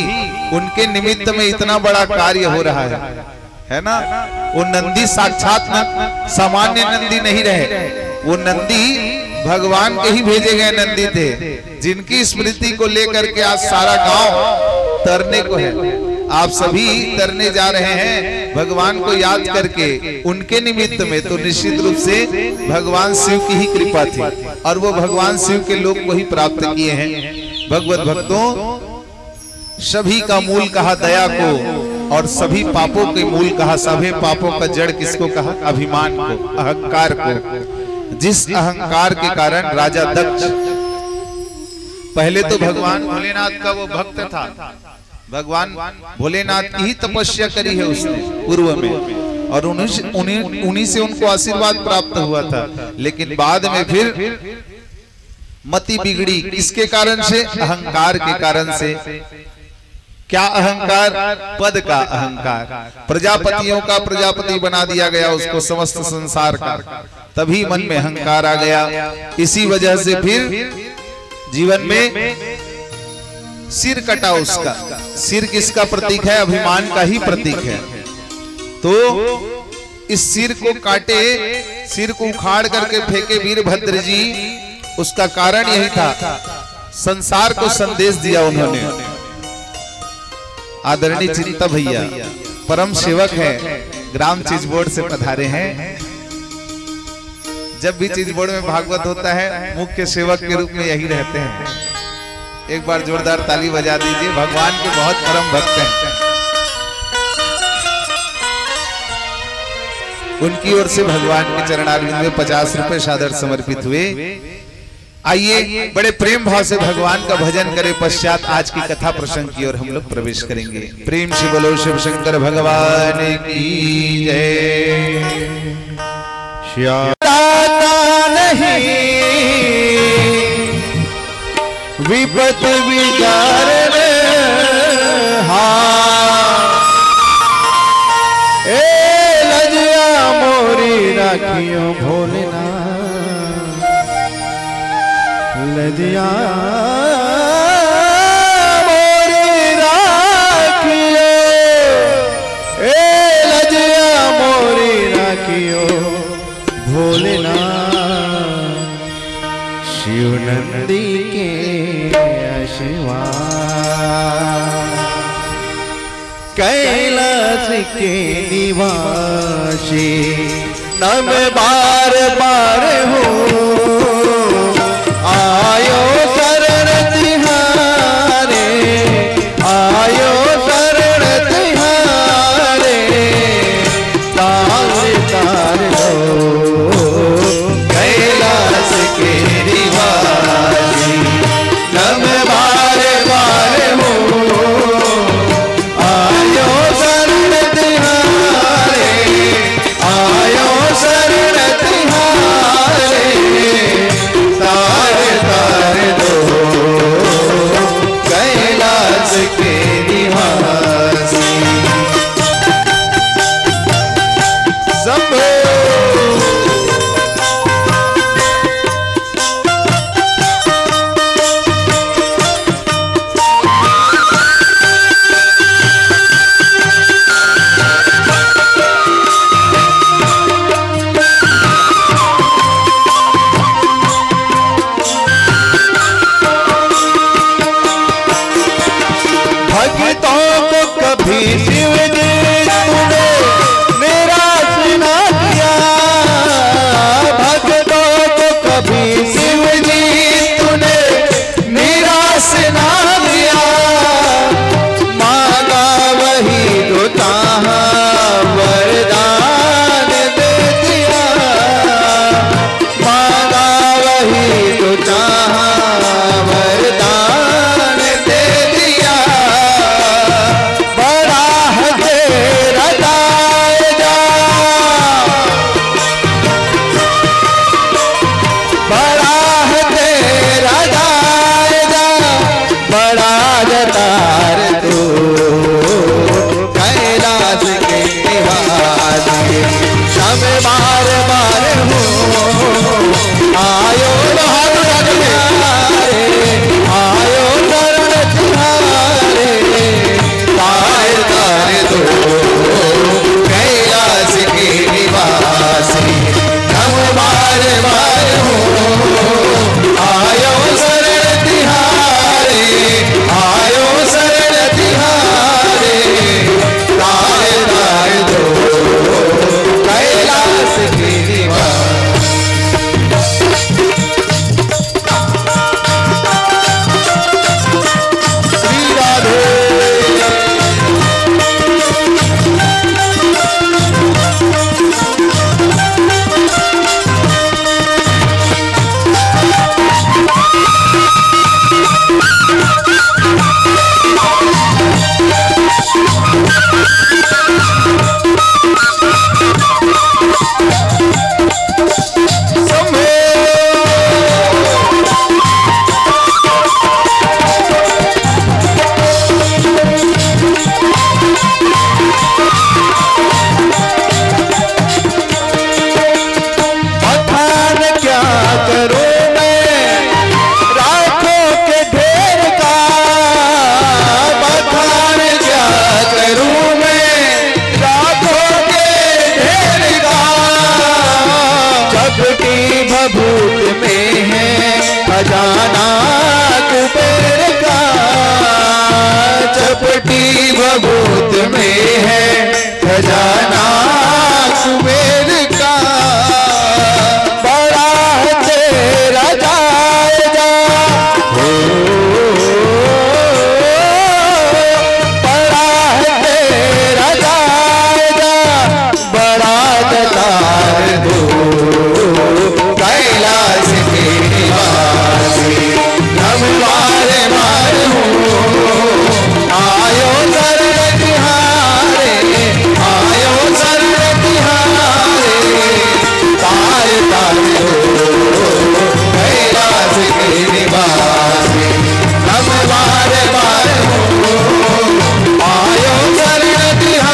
उनके निमित्त में इतना बड़ा कार्य हो रहा है ना? वो नंदी साक्षात सामान्य नंदी नहीं रहे, वो नंदी भगवान के ही भेजे गए नंदी थे, जिनकी स्मृति को लेकर के आज सारा गांव तरने को है। आप सभी तरने जा रहे हैं भगवान को याद करके, उनके निमित्त में। तो निश्चित रूप से भगवान शिव की ही कृपा थी और वो भगवान शिव के लोग को ही प्राप्त किए हैं। भगवत भक्तों, सभी का मूल कहा दया को, और सभी पापों के मूल कहा, सभी पापों का जड़ किसको कहा? अभिमान को, अहंकार को। जिस अहंकार के कारण राजा दक्ष, पहले तो भगवान भोलेनाथ का वो भक्त था, भगवान भोलेनाथ की ही तपस्या करी है उसने पूर्व में, और उन्हीं से उनको आशीर्वाद प्राप्त हुआ था। लेकिन बाद में फिर मति बिगड़ी, किसके कारण से? अहंकार के कारण से। क्या अहंकार? पद का अहंकार। प्रजापतियों का प्रजापति बना दिया गया उसको, समस्त संसार का, तभी मन में अहंकार आ गया। इसी वजह से फिर जीवन में सिर कटा उसका। सिर किसका प्रतीक है? अभिमान का ही प्रतीक है। तो इस सिर को काटे, सिर को उखाड़ करके फेंके वीरभद्र जी, उसका कारण यही था, संसार को संदेश दिया उन्होंने। आदरणीय चिंता भैया परम सेवक है, ग्राम चीज बोर्ड से पधारे हैं। जब भी चीज बोर्ड में भागवत होता है, मुख्य सेवक के रूप में यही रहते हैं। एक बार जोरदार ताली बजा दीजिए, भगवान के बहुत परम भक्त हैं। उनकी ओर से भगवान के चरणारविंद में 50 रुपए सादर समर्पित हुए। आइए बड़े प्रेम भाव से भगवान का भजन करें, पश्चात आज की कथा प्रसंग की ओर हम लोग प्रवेश करेंगे। प्रेम से बोलो शिव शंकर भगवान की जय। नहीं विपत विचार लजिया मोरी राखियों भोलेनाथ, लजिया मोरी राखियो, लजिया मोरी राखियो भोलेनाथ। शिव नंदी के आशीर्वाद, कैलाश के निवासी, नम बार बार हो आयो शरण तिहारे, आयो शरण तिहारे, तार तार लो कैलाश के निवासी, नम बार बार हो आयो शरण तिहारे, आयो शरण तिहारे, तार तार दो कैलाश के निवासी। सब बभूत में है खजाना कुबेर का, चपटी बभूत में है खजाना कुबेर का। बड़ा है तेरा जायजा हो, बड़ा है तेरा जायजा, बड़ा दतार दो कैलाश के निवासी। हम मारे मारे आयो शरण तिहारे, आयो शरण तिहारे, तार तार दो कैलाश के निवासी। हम मारे मारे आयो शरण तिहारे,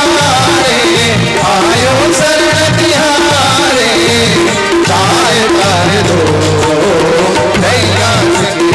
आयो शरण तिहारे, तार तार दो कैलाश के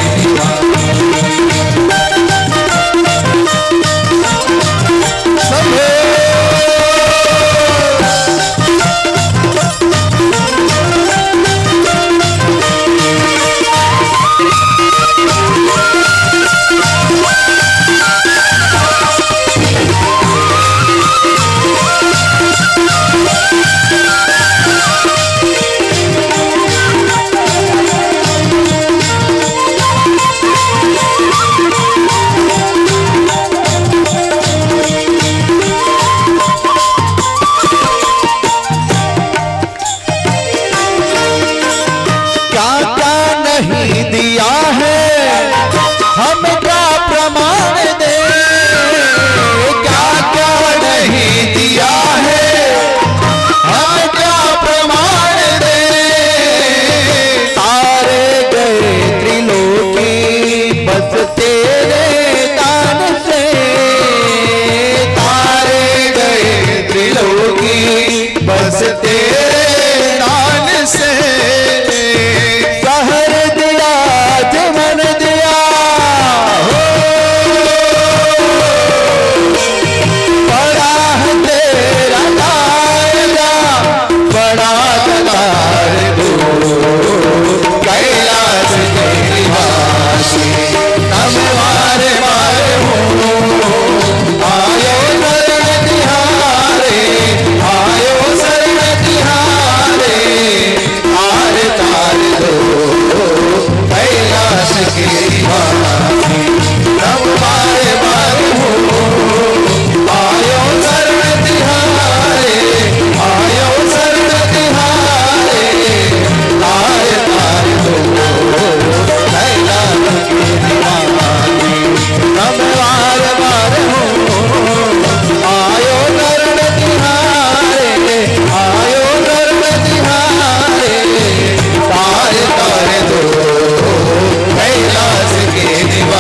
निवासी।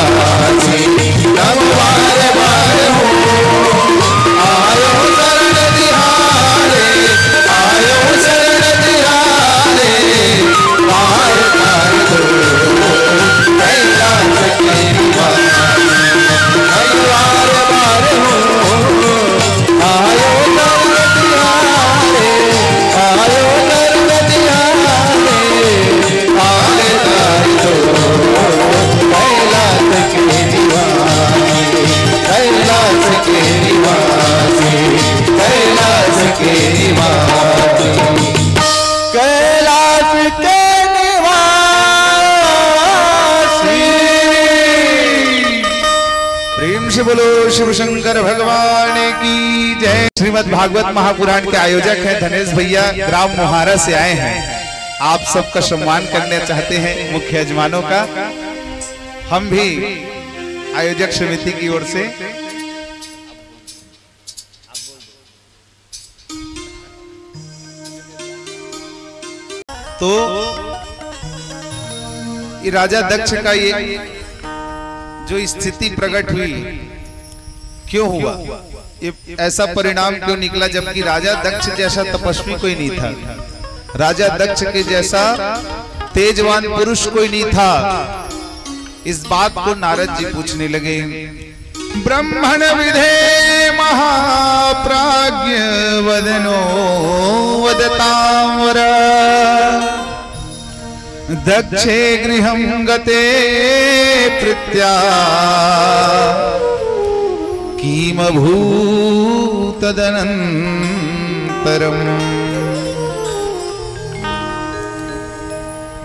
बोलो शिव शंकर भगवान की जय। श्रीमद् भागवत महापुराण के आयोजक हैं धनेश भैया, ग्राम मोहारा से आए हैं। आप सबका सम्मान करना चाहते हैं मुख्य यजमानों का। हम भी आयोजक समिति की ओर से तो ये राजा दक्ष का ये जो स्थिति प्रकट हुई क्यों हुआ, ये ऐसा परिणाम क्यों निकला, जबकि राजा दक्ष जैसा तपस्वी कोई नहीं था, राजा दक्ष के जैसा तेजवान पुरुष कोई नहीं था। इस बात को नारद जी पूछने लगे। ब्रह्मण विधे महाप्राज्ञ वदनो वदताम्र दक्षे गृहं गते प्रीत्या किमभूतदनन्तरम्।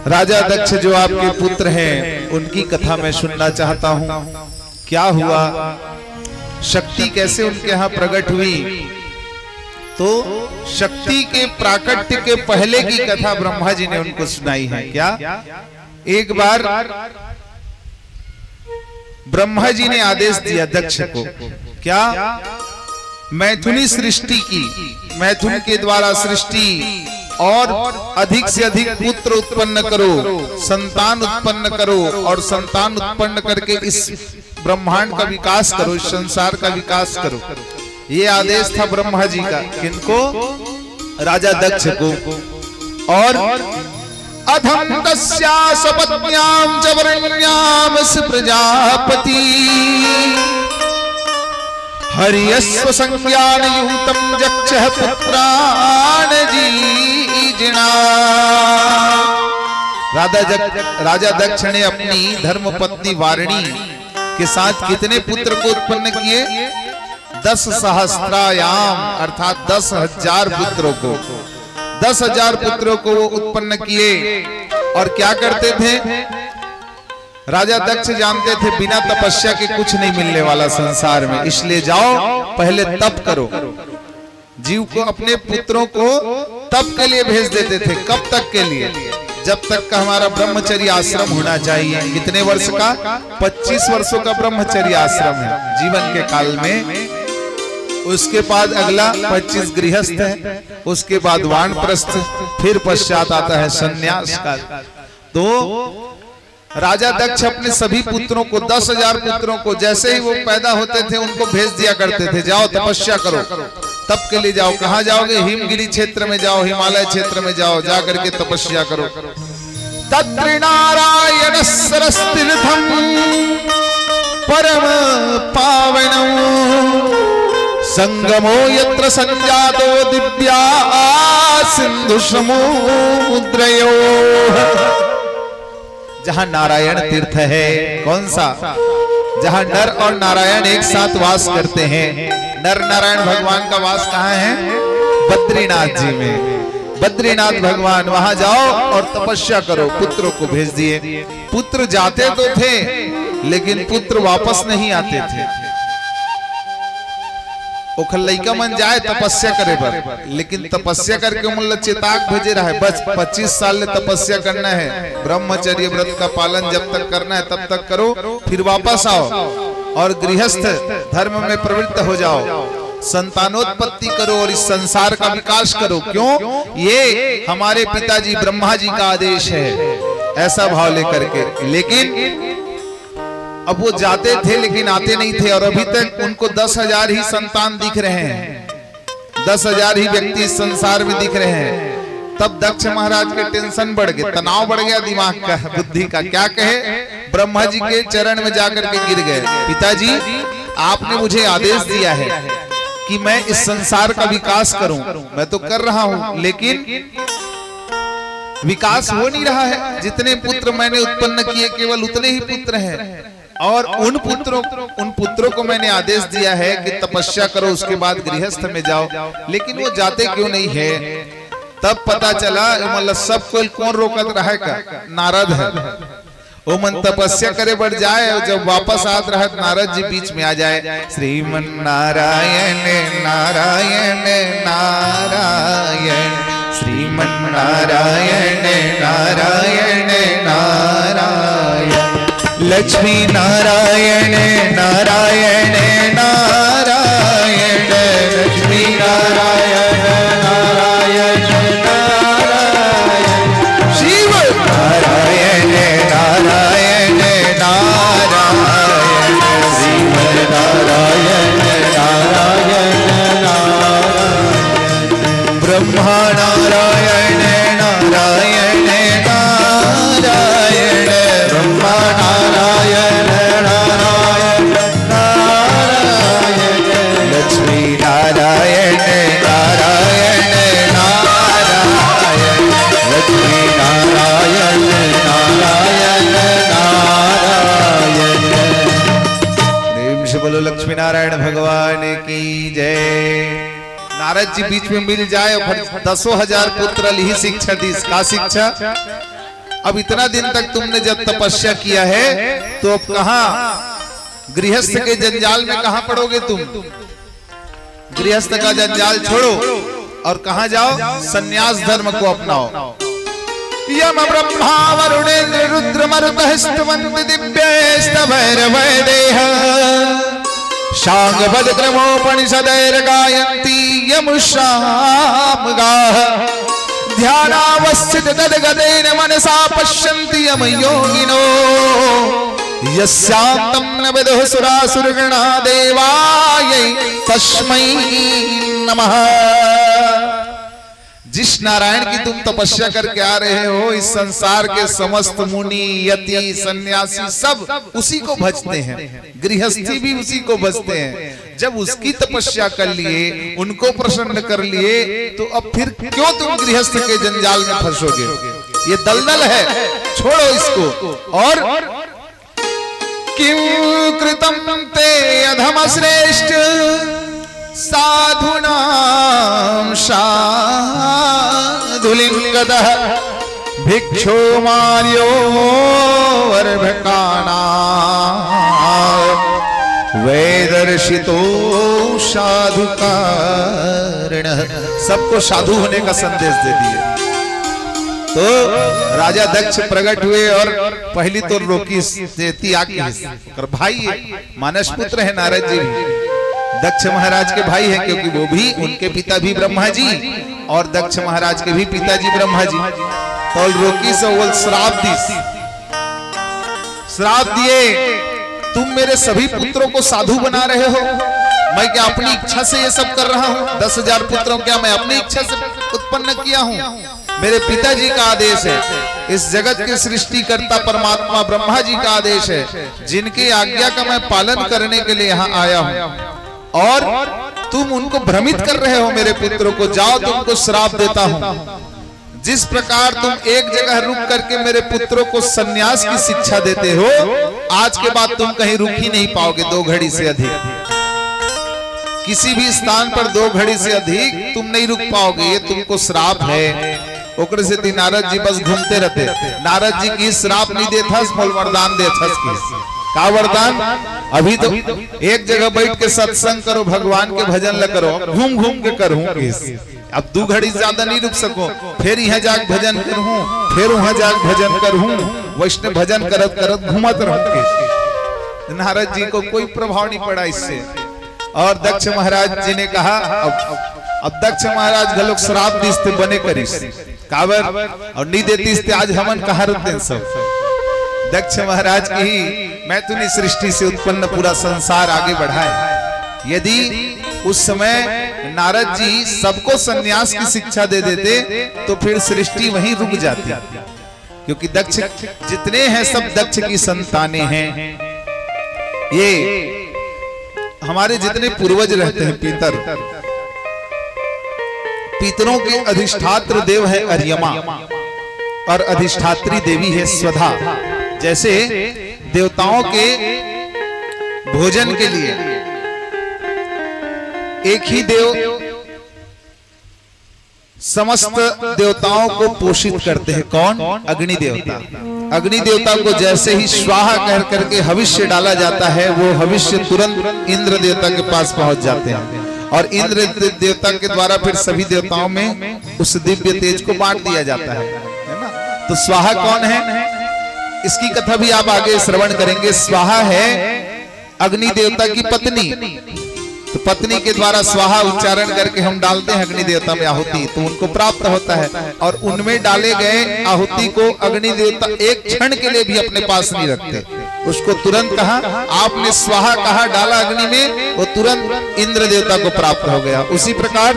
राजा दक्ष जो आपके पुत्र हैं उनकी कथा मैं सुनना चाहता हूं। क्या हुआ, शक्ति कैसे उनके यहाँ प्रकट हुई। तो शक्ति के प्राकट्य के पहले की कथा ब्रह्मा जी ने उनको सुनाई है। क्या एक बार ब्रह्मा जी ने आदेश दिया दक्ष को, क्या मैथुनी सृष्टि की, मैथुन के द्वारा सृष्टि और अधिक से अधिक पुत्र उत्पन्न करो, संतान उत्पन्न करो और संतान उत्पन्न करके इस ब्रह्मांड का विकास करो, इस संसार का विकास करो। ये आदेश था ब्रह्मा जी का। किनको? राजा दक्ष को। और अधम तस्या सपत्न्याम च वरण्याम प्रजापति हरियस्व संज्ञान युतम जक्षः पुत्रान जीजिना। राजा दक्ष ने अपनी धर्मपत्नी वारिणी के साथ कितने पुत्र को उत्पन्न किए? 10 सहस्त्रायाम अर्थात 10,000 पुत्रों को, 10,000 पुत्रों को वो उत्पन्न किए। और क्या करते थे? राजा दक्ष जानते थे बिना तपस्या के कुछ नहीं मिलने वाला संसार में, इसलिए जाओ पहले तप करो। जीव को, अपने पुत्रों को तप के लिए भेज देते थे। कब तक के लिए? जब तक का हमारा ब्रह्मचर्य आश्रम होना चाहिए। कितने वर्ष का? 25 वर्षों का ब्रह्मचर्य आश्रम है जीवन के काल में। उसके बाद अगला 25 गृहस्थ है, उसके बाद वानप्रस्थ, फिर पश्चात आता है संन्यास काल। तो राजा दक्ष अपने सभी पुत्रों को, 10,000 पुत्रों को जैसे ही वो पैदा होते थे उनको भेज दिया करते थे, जाओ तपस्या करो, तप के लिए जाओ। कहाँ जाओगे? हिमगिरी क्षेत्र में जाओ, हिमालय क्षेत्र में जाओ, जा करके तपस्या करो। तत्र नारायण सरस्तीर्थम परम पावनम संगमो यत्र संजातो दिव्या सिंधु समुद्रयो। जहां नारायण तीर्थ है। कौन सा? जहां नर और नारायण एक साथ वास करते हैं। नर नारायण भगवान का वास कहाँ है? बद्रीनाथ जी में। बद्रीनाथ भगवान, वहां जाओ और तपस्या करो। पुत्रों को भेज दिए। पुत्र जाते तो थे लेकिन पुत्र वापस नहीं आते थे। लइका मन जाए तपस्या करे पर, लेकिन तपस्या करके मुल्ला चेताक भेजे रहा है, बस 25 साल ले तपस्या करना है, ब्रह्मचर्य व्रत का पालन जब तक करना है तब तक करो, फिर वापस आओ और गृहस्थ धर्म में प्रवृत्त हो जाओ, संतानोत्पत्ति करो और इस संसार का विकास करो। क्यों? ये हमारे पिताजी ब्रह्मा जी का आदेश है, ऐसा भाव लेकर के। लेकिन अब वो जाते थे लेकिन आते नहीं थे और अभी तक उनको 10,000 ही संतान दिख रहे हैं, 10,000 ही व्यक्ति इस संसार में दिख रहे हैं। तब दक्ष महाराज के टेंशन बढ़ गए, तनाव बढ़ गया दिमाग का, बुद्धि का। क्या कहे? ब्रह्मा जी के चरण में जाकर के गिर गए। पिताजी, आपने मुझे आदेश दिया है कि मैं इस संसार का विकास करूं, मैं तो कर रहा हूं, लेकिन विकास हो नहीं रहा है। जितने पुत्र मैंने उत्पन्न किए केवल उतने ही पुत्र हैं और उन पुत्रों को मैंने आदेश दिया है कि तपस्या करो, उसके बाद गृहस्थ में जाओ, लेकिन वो जाते क्यों नहीं है? तब पता चला मतलब सब कोई कौन रोकत रहा का? नारद है। वो मन तपस्या करे बढ़ जाए और जब वापस आत रहा नारद जी बीच में आ जाए। श्रीमन नारायण नारायण नारायण, श्रीमन नारायण नारायण नारायण, लक्ष्मी नारायण नारायण नारायण, लक्ष्मी नारायण नारायण नारायण, शिव नारायण नारायण नारायण, शिव नारायण नारायण नारायण, ब्रह्मा नारायण नारायण नारायण, ब्रह्मा नारायण नारायण नारायण, लक्ष्मी नारायण नारायण नारायण, लक्ष्मी नारायण नारायण। नारद जी बीच में मिल जाए और 10,000 पुत्र ही शिक्षा दी। का शिक्षा? अब इतना दिन तक तुमने जब तपस्या किया है तो अब कहां गृहस्थ के जंजाल में कहां पड़ोगे तुम? गृहस्थ का जंजाल छोड़ो और कहां जाओ? सन्यास धर्म को अपनाओ। यम ब्रह्मा वरुणेन्द्र रुद्र मरुतः स्तवन्त दिव्यैस्तभैरवैदेह शांग भद्रमोपनिषदैर् गायन्ति यमुषामगाः ध्यानावस्थित तद्गतेन मनसा पश्यन्ति यम योगिनो यस्यान्तं न विदुः सुरासुरगणा देवायै तस्मै नमः। जिस नारायण की तुम तपस्या करके आ रहे हो, इस संसार के समस्त मुनि यति सन्यासी सब उसी को भजते हैं, गृहस्थी भी उसी को भजते हैं। जब उसकी तपस्या कर लिए, उनको प्रसन्न कर लिए, तो अब फिर क्यों तुम गृहस्थ के जंजाल में फंसोगे? ये दलदल है, छोड़ो इसको। और किं कृतं ते अधम श्रेष्ठ साधूनां साधुलिंगतः भिक्षु मार्यो वर्भकानां वैदर्शितो साधु कारणः। सबको साधु होने का संदेश दे दिए। तो राजा दक्ष प्रकट हुए और पहली तो रोकी देती आके भाई मानस पुत्र है नारद जी भी, दक्ष महाराज के भाई हैं, क्योंकि वो भी उनके पिता भी ब्रह्मा जी और दक्ष महाराज के भी पिताजी ब्रह्मा जी। तो रोकी से वो श्राप दिए, तुम मेरे सभी पुत्रों को साधु बना रहे हो। मैं क्या अपनी इच्छा से ये सब कर रहा हूँ? 10,000 पुत्रों क्या मैं अपनी इच्छा से उत्पन्न किया हूँ? मेरे पिताजी का आदेश है, इस जगत के सृष्टिकर्ता परमात्मा ब्रह्मा जी का आदेश है, जिनकी आज्ञा का मैं पालन करने के लिए यहाँ आया हूँ। और तुम उनको भ्रमित कर रहे हो मेरे पुत्रों को। जाओ, तुमको श्राप देता हूं। जिस प्रकार तुम एक जगह रुक करके मेरे पुत्रों को सन्यास की शिक्षा देते हो, आज के बाद तुम कहीं रुक ही नहीं पाओगे 2 घड़ी से अधिक। किसी भी स्थान पर 2 घड़ी से अधिक तुम नहीं रुक पाओगे, ये तुमको श्राप है। ओकरे से नारद जी बस घूमते रहते। नारद जी की श्राप नहीं देता, वरदान देता। का वरदान? अभी तो एक जगह बैठ के सत्संग करो, भगवान के भजन ल करो, घूम घूम के करूं। अब 2 घड़ी ज्यादा नहीं रुक सको, फिर यहाँ जाके भजन करूं, फिर वहां जाके भजन करूं, वैष्णव भजन करत करत घूमत रहूं। नारद जी को कोई प्रभाव नहीं पड़ा इससे। और दक्ष महाराज जी ने कहा, अब दक्ष महाराज गलोक श्राप दीस्ते बने करीस कावर और नहीं देती आज हमन कहा रहते सब। दक्ष महाराज की ही मैं तुनी सृष्टि से उत्पन्न पूरा संसार आगे बढ़ाए। यदि उस समय नारद जी सबको सन्यास की शिक्षा दे देते तो फिर सृष्टि वहीं रुक जाती, क्योंकि दक्ष जितने हैं सब दक्ष की संतानें हैं। ये हमारे जितने पूर्वज रहते हैं पितरों के अधिष्ठात्र देव है अर्यमा और अधिष्ठात्री देवी है स्वधा। जैसे देवताओं के भोजन के लिए एक ही देव समस्त देवताओं को पोषित करते हैं। कौन? अग्नि देवता। अग्नि देवता को जैसे ही स्वाहा कह करके हविष्य डाला जाता है, वो हविष्य तुरंत इंद्र देवता के पास पहुंच जाते हैं और इंद्र देवता के द्वारा फिर सभी देवताओं में उस दिव्य तेज को बांट दिया जाता है ना। तो स्वाहा कौन है, इसकी कथा भी आप आगे श्रवण करेंगे। स्वाहा है अग्नि देवता की पत्नी। तो पत्नी के द्वारा स्वाहा उच्चारण करके हम डालते हैं अग्नि देवता में आहुति, तो उनको प्राप्त होता है। और उनमें डाले गए आहुति को अग्नि देवता एक क्षण के लिए भी अपने पास नहीं रखते, उसको तुरंत कहा आपने स्वाहा कहा डाला अग्नि में, वो तुरंत इंद्र देवता को प्राप्त हो गया। उसी प्रकार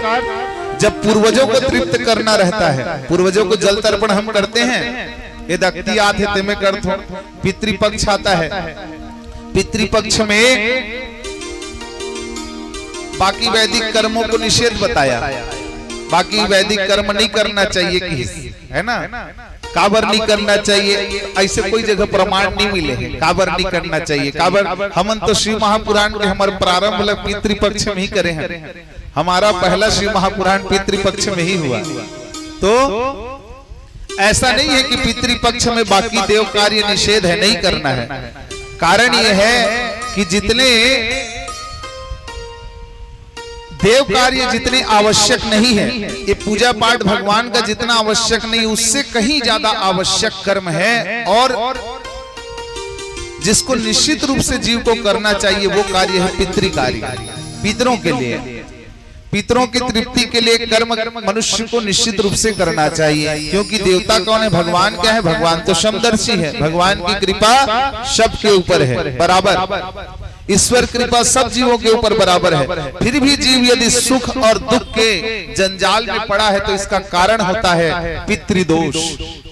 जब पूर्वजों को तृप्त करना रहता है, पूर्वजों को जल तर्पण हम करते हैं, ये दक्ति आते ते में करते हो। पितृपक्ष आता है, पितृपक्ष में बाकी वैदिक कर्मों को निषेध बताया। बाकी वैदिक कर्म नहीं करना चाहिए कि है ना, काबर नहीं करना चाहिए, ऐसे कोई जगह प्रमाण नहीं मिले हैं। काबर नहीं करना चाहिए, काबर हमन तो शिव महापुराण के हमारे प्रारंभ लग पितृपक्ष में ही करे हैं। हमारा पहला शिव महापुराण पितृपक्ष में ही हुआ। तो ऐसा नहीं है कि पितृपक्ष में बाकी देव कार्य निषेध है, नहीं करना है। कारण यह है कि जितने देव कार्य जितने आवश्यक नहीं है, ये पूजा पाठ भगवान का जितना आवश्यक नहीं, उससे कहीं ज्यादा आवश्यक कर्म है। और जिसको निश्चित रूप से जीव को करना चाहिए वो कार्य है पितृ कार्य। पितरों के लिए, पितरों की तृप्ति के लिए कर्म मनुष्य को निश्चित रूप से करना चाहिए। क्योंकि देवता कौन है, भगवान क्या है, भगवान तो समदर्शी है। भगवान की कृपा सबके ऊपर है बराबर। ईश्वर कृपा सब जीवों के ऊपर बराबर है। फिर भी जीव यदि सुख और दुख के जंजाल में पड़ा है तो इसका कारण होता है पितृदोष,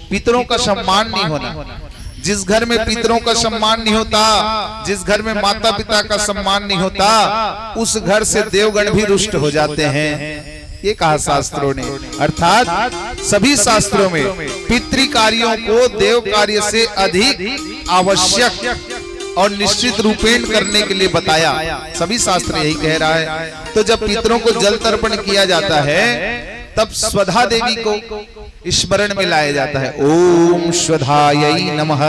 पितरों का सम्मान नहीं होना। जिस घर में पितरों का सम्मान नहीं होता, जिस घर में माता पिता का सम्मान नहीं होता, उस घर से देवगण भी रुष्ट हो जाते हैं, ये कहा शास्त्रों ने। अर्थात सभी शास्त्रों में पितृ कार्यों को देव कार्य से अधिक आवश्यक और निश्चित रूपेण करने के लिए बताया। सभी शास्त्र यही कह रहा है। तो जब पितरों को जल तर्पण किया जाता है तब स्वधा देवी को स्मरण में लाया जाता है। ओम स्वधायै नमः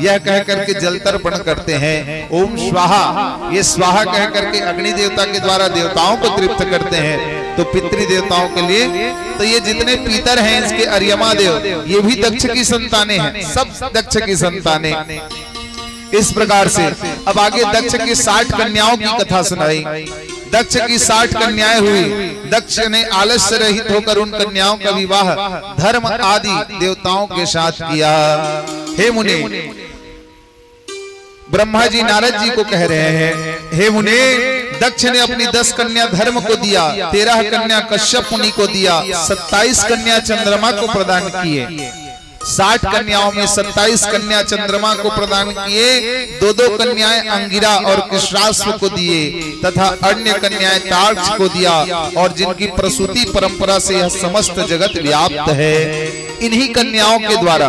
यह कह करके जल तर्पण करते हैं। ओम स्वाहा, ये स्वाहा कह करके अग्नि देवता के द्वारा देवताओं को तृप्त करते हैं। तो पितृ देवताओं के लिए तो ये जितने पितर हैं, इसके अर्यमा देव, ये भी दक्ष की संतानें हैं, सब दक्ष की संतानें। इस प्रकार से अब आगे दक्ष की 60 कन्याओं की कथा सुनाई। दक्ष की 60 कन्याएं हुई। दक्ष ने आलस्य रहित होकर उन कन्याओं का विवाह धर्म आदि देवताओं के साथ किया। हे मुने, ब्रह्मा जी नारद जी को कह रहे हैं, हे मुने, दक्ष ने अपनी 10 कन्या धर्म को दिया, 13 कन्या कश्यप मुनि को दिया, 27 कन्या चंद्रमा को प्रदान किए। 60 कन्याओं में 27 कन्या चंद्रमा को प्रदान किए, 2-2 कन्याएं अंगिरा और कृष्णाश्व को दिए तथा अन्य कन्याएं तार्क्ष को दिया। और जिनकी प्रसूति परंपरा से यह समस्त जगत व्याप्त है। इन्हीं कन्याओं के द्वारा,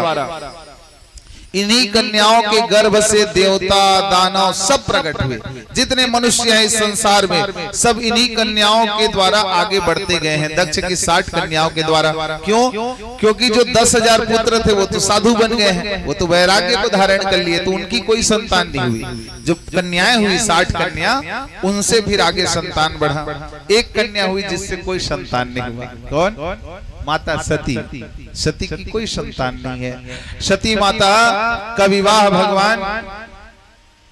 इन्हीं कन्याओं के गर्भ से देवता दानव सब प्रकट हुए। जितने मनुष्य हैं इस संसार में सब इन्हीं कन्याओं के द्वारा आगे बढ़ते गए हैं। दक्ष की 60 कन्याओं के द्वारा। क्यों? क्योंकि जो 10,000 पुत्र थे वो तो साधु बन गए हैं, वो तो वैराग्य को धारण कर लिए, तो उनकी कोई संतान नहीं हुई। जो कन्याएं हुई 60 कन्या, उनसे फिर आगे संतान बढ़ा। एक कन्या हुई जिससे कोई संतान नहीं हुआ। कौन? माता सती। सती की कोई संतान नहीं है। सती माता का विवाह भगवान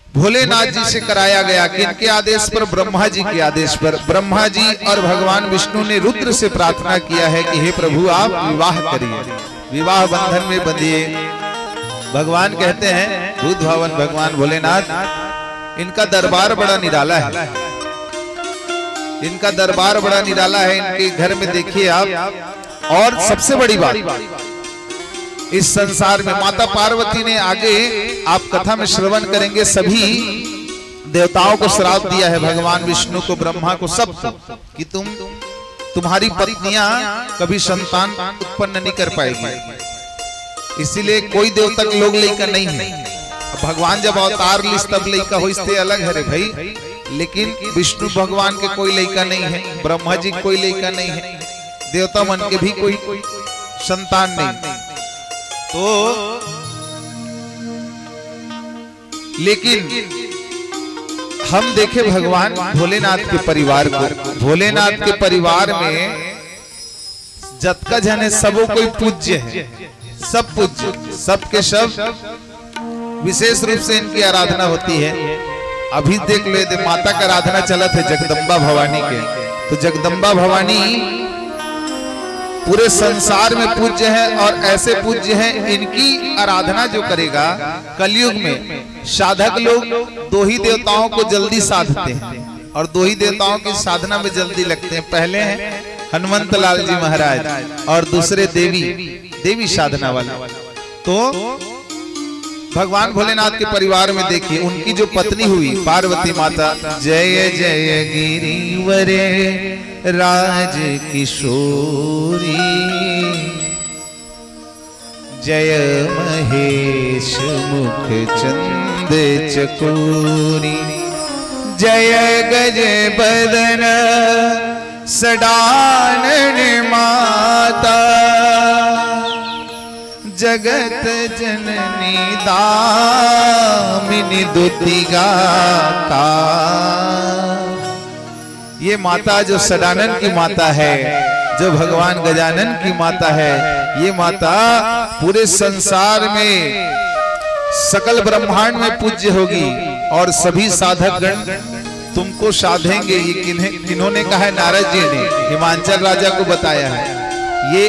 भोलेनाथ जी से कराया गया। किनके आदेश पर? ब्रह्मा जी के आदेश पर। ब्रह्मा जी और भगवान विष्णु ने रुद्र से प्रार्थना किया है कि हे प्रभु आप विवाह करिए, विवाह बंधन में बंधिए। भगवान कहते हैं, भूत भवन भगवान भोलेनाथ, इनका दरबार बड़ा निराला है, इनका दरबार बड़ा निराला है। इनके घर में देखिए आप। और सबसे बड़ी बात, इस संसार में माता पार्वती ने, आगे आप कथा में श्रवण करेंगे, सभी देवताओं को श्राप दिया है, भगवान विष्णु को, ब्रह्मा को, सबको, कि तुम्हारी पत्नियां कभी संतान उत्पन्न नहीं कर पाएगी। इसीलिए कोई देवता के लोग लइका नहीं है। भगवान जब अवतार लिस तब लइका हो, इससे अलग है रे भाई। लेकिन विष्णु भगवान के कोई लइका नहीं है, ब्रह्मा जी कोई लइका नहीं है, देवता मन के भी कोई संतान नहीं। तो लेकिन हम देखें भगवान भोलेनाथ के परिवार को। भोलेनाथ के परिवार में जतका जन है सबो कोई पूज्य है, सब पूज्य, सबके सब विशेष रूप से इनकी आराधना होती है। अभी देख ले माता का आराधना चलत है जगदम्बा भवानी के। तो जगदम्बा भवानी पूरे संसार में पूज्य है और ऐसे पूज्य हैं, इनकी आराधना जो करेगा कलयुग में, साधक लोग 2 ही देवताओं को जल्दी साधते हैं और 2 ही देवताओं की साधना में जल्दी लगते हैं। पहले हैं हनुमंत लाल जी महाराज और दूसरे देवी साधना वाले। तो भगवान भोलेनाथ के परिवार में देखिए उनकी जो पत्नी हुई पार्वती माता, जय जय गिरिवरे राज किशोरी, जय महेश मुख चंद चकोरी, जय गज बदन सडानन माता जगत जननी दामिनी दुतिगाता। ये माता जो सडानन की माता है, जो भगवान गजानन की माता है, ये माता पूरे संसार में सकल ब्रह्मांड में पूज्य होगी और सभी साधक गण तुमको साधेंगे। ये किन्होंने कहा है? नारद जी ने हिमांचल राजा को बताया है। ये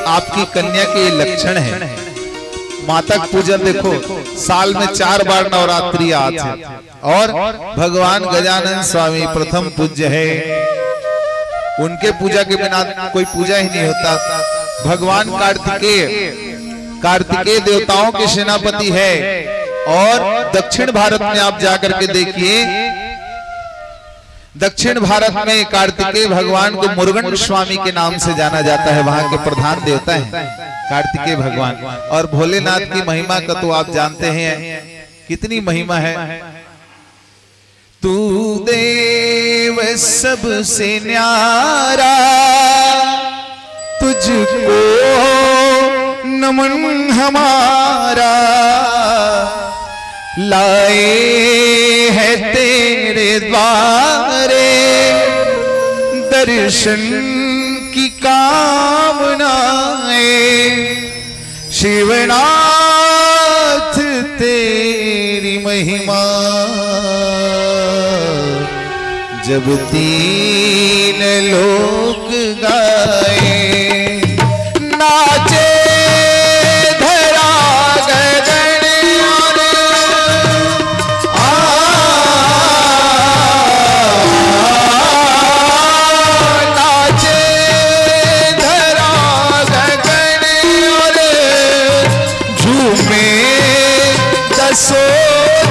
आपकी कन्या के ये लक्षण है। माता का पूजन देखो, साल में 4 बार नवरात्रि आते हैं और भगवान गजानन स्वामी प्रथम पूज्य है। उनके पूजा के बिना कोई पूजा ही नहीं होता। भगवान कार्तिकेय देवताओं के सेनापति है। और दक्षिण भारत में आप जाकर के देखिए, दक्षिण भारत में कार्तिकेय भगवान को मुरुगन स्वामी के नाम से जाना जाता है। वहां के प्रधान देवता हैं कार्तिकेय भगवान। और भोलेनाथ की महिमा का तो आप जानते हैं, कितनी महिमा है। तू देव सबसे न्यारा, तुझको नमन हमारा, लाए है तेरे द्वारे दर्शन की कामनाएं। शिवनाथ तेरी महिमा जब 3 लोक गाए। नाचे धरा गगन नाचे धरा गगन झूमे 10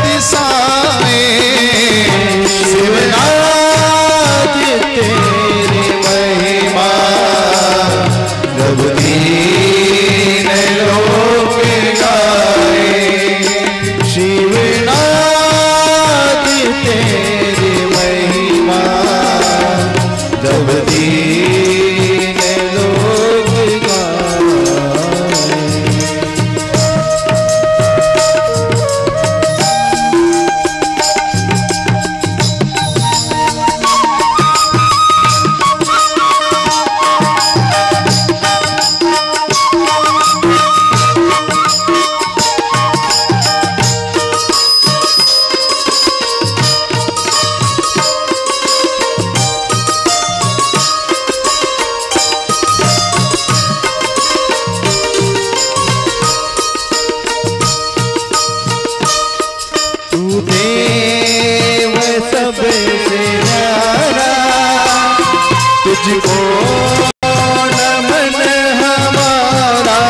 दिशाएं। शिवनाथ तेरी महिमा जब 3 लोक गाए। शिवनाथ तेरी महिमा जब 3 लोक गाए। देव सबसे न्यारा, तुझको नमन हमारा।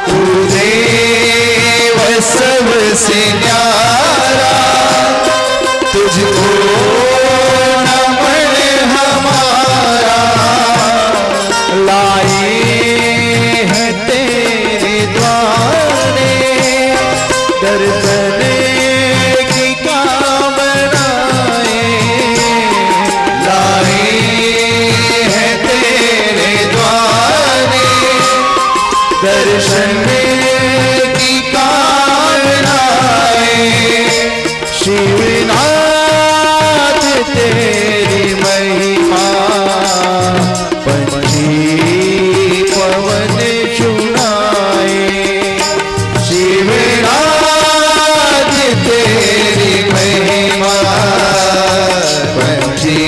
तू देव सबसे न्यारा, तुझको नमन हमारा, लाए हैं तेरे द्वारे दर्शन की कामनाएं। लाए हैं तेरे द्वारे दर्शन की कामनाएं। शिवनाथ तेरी महिमा पंछी पवन सुनाए। शिवनाथ तेरी महिमा पंछी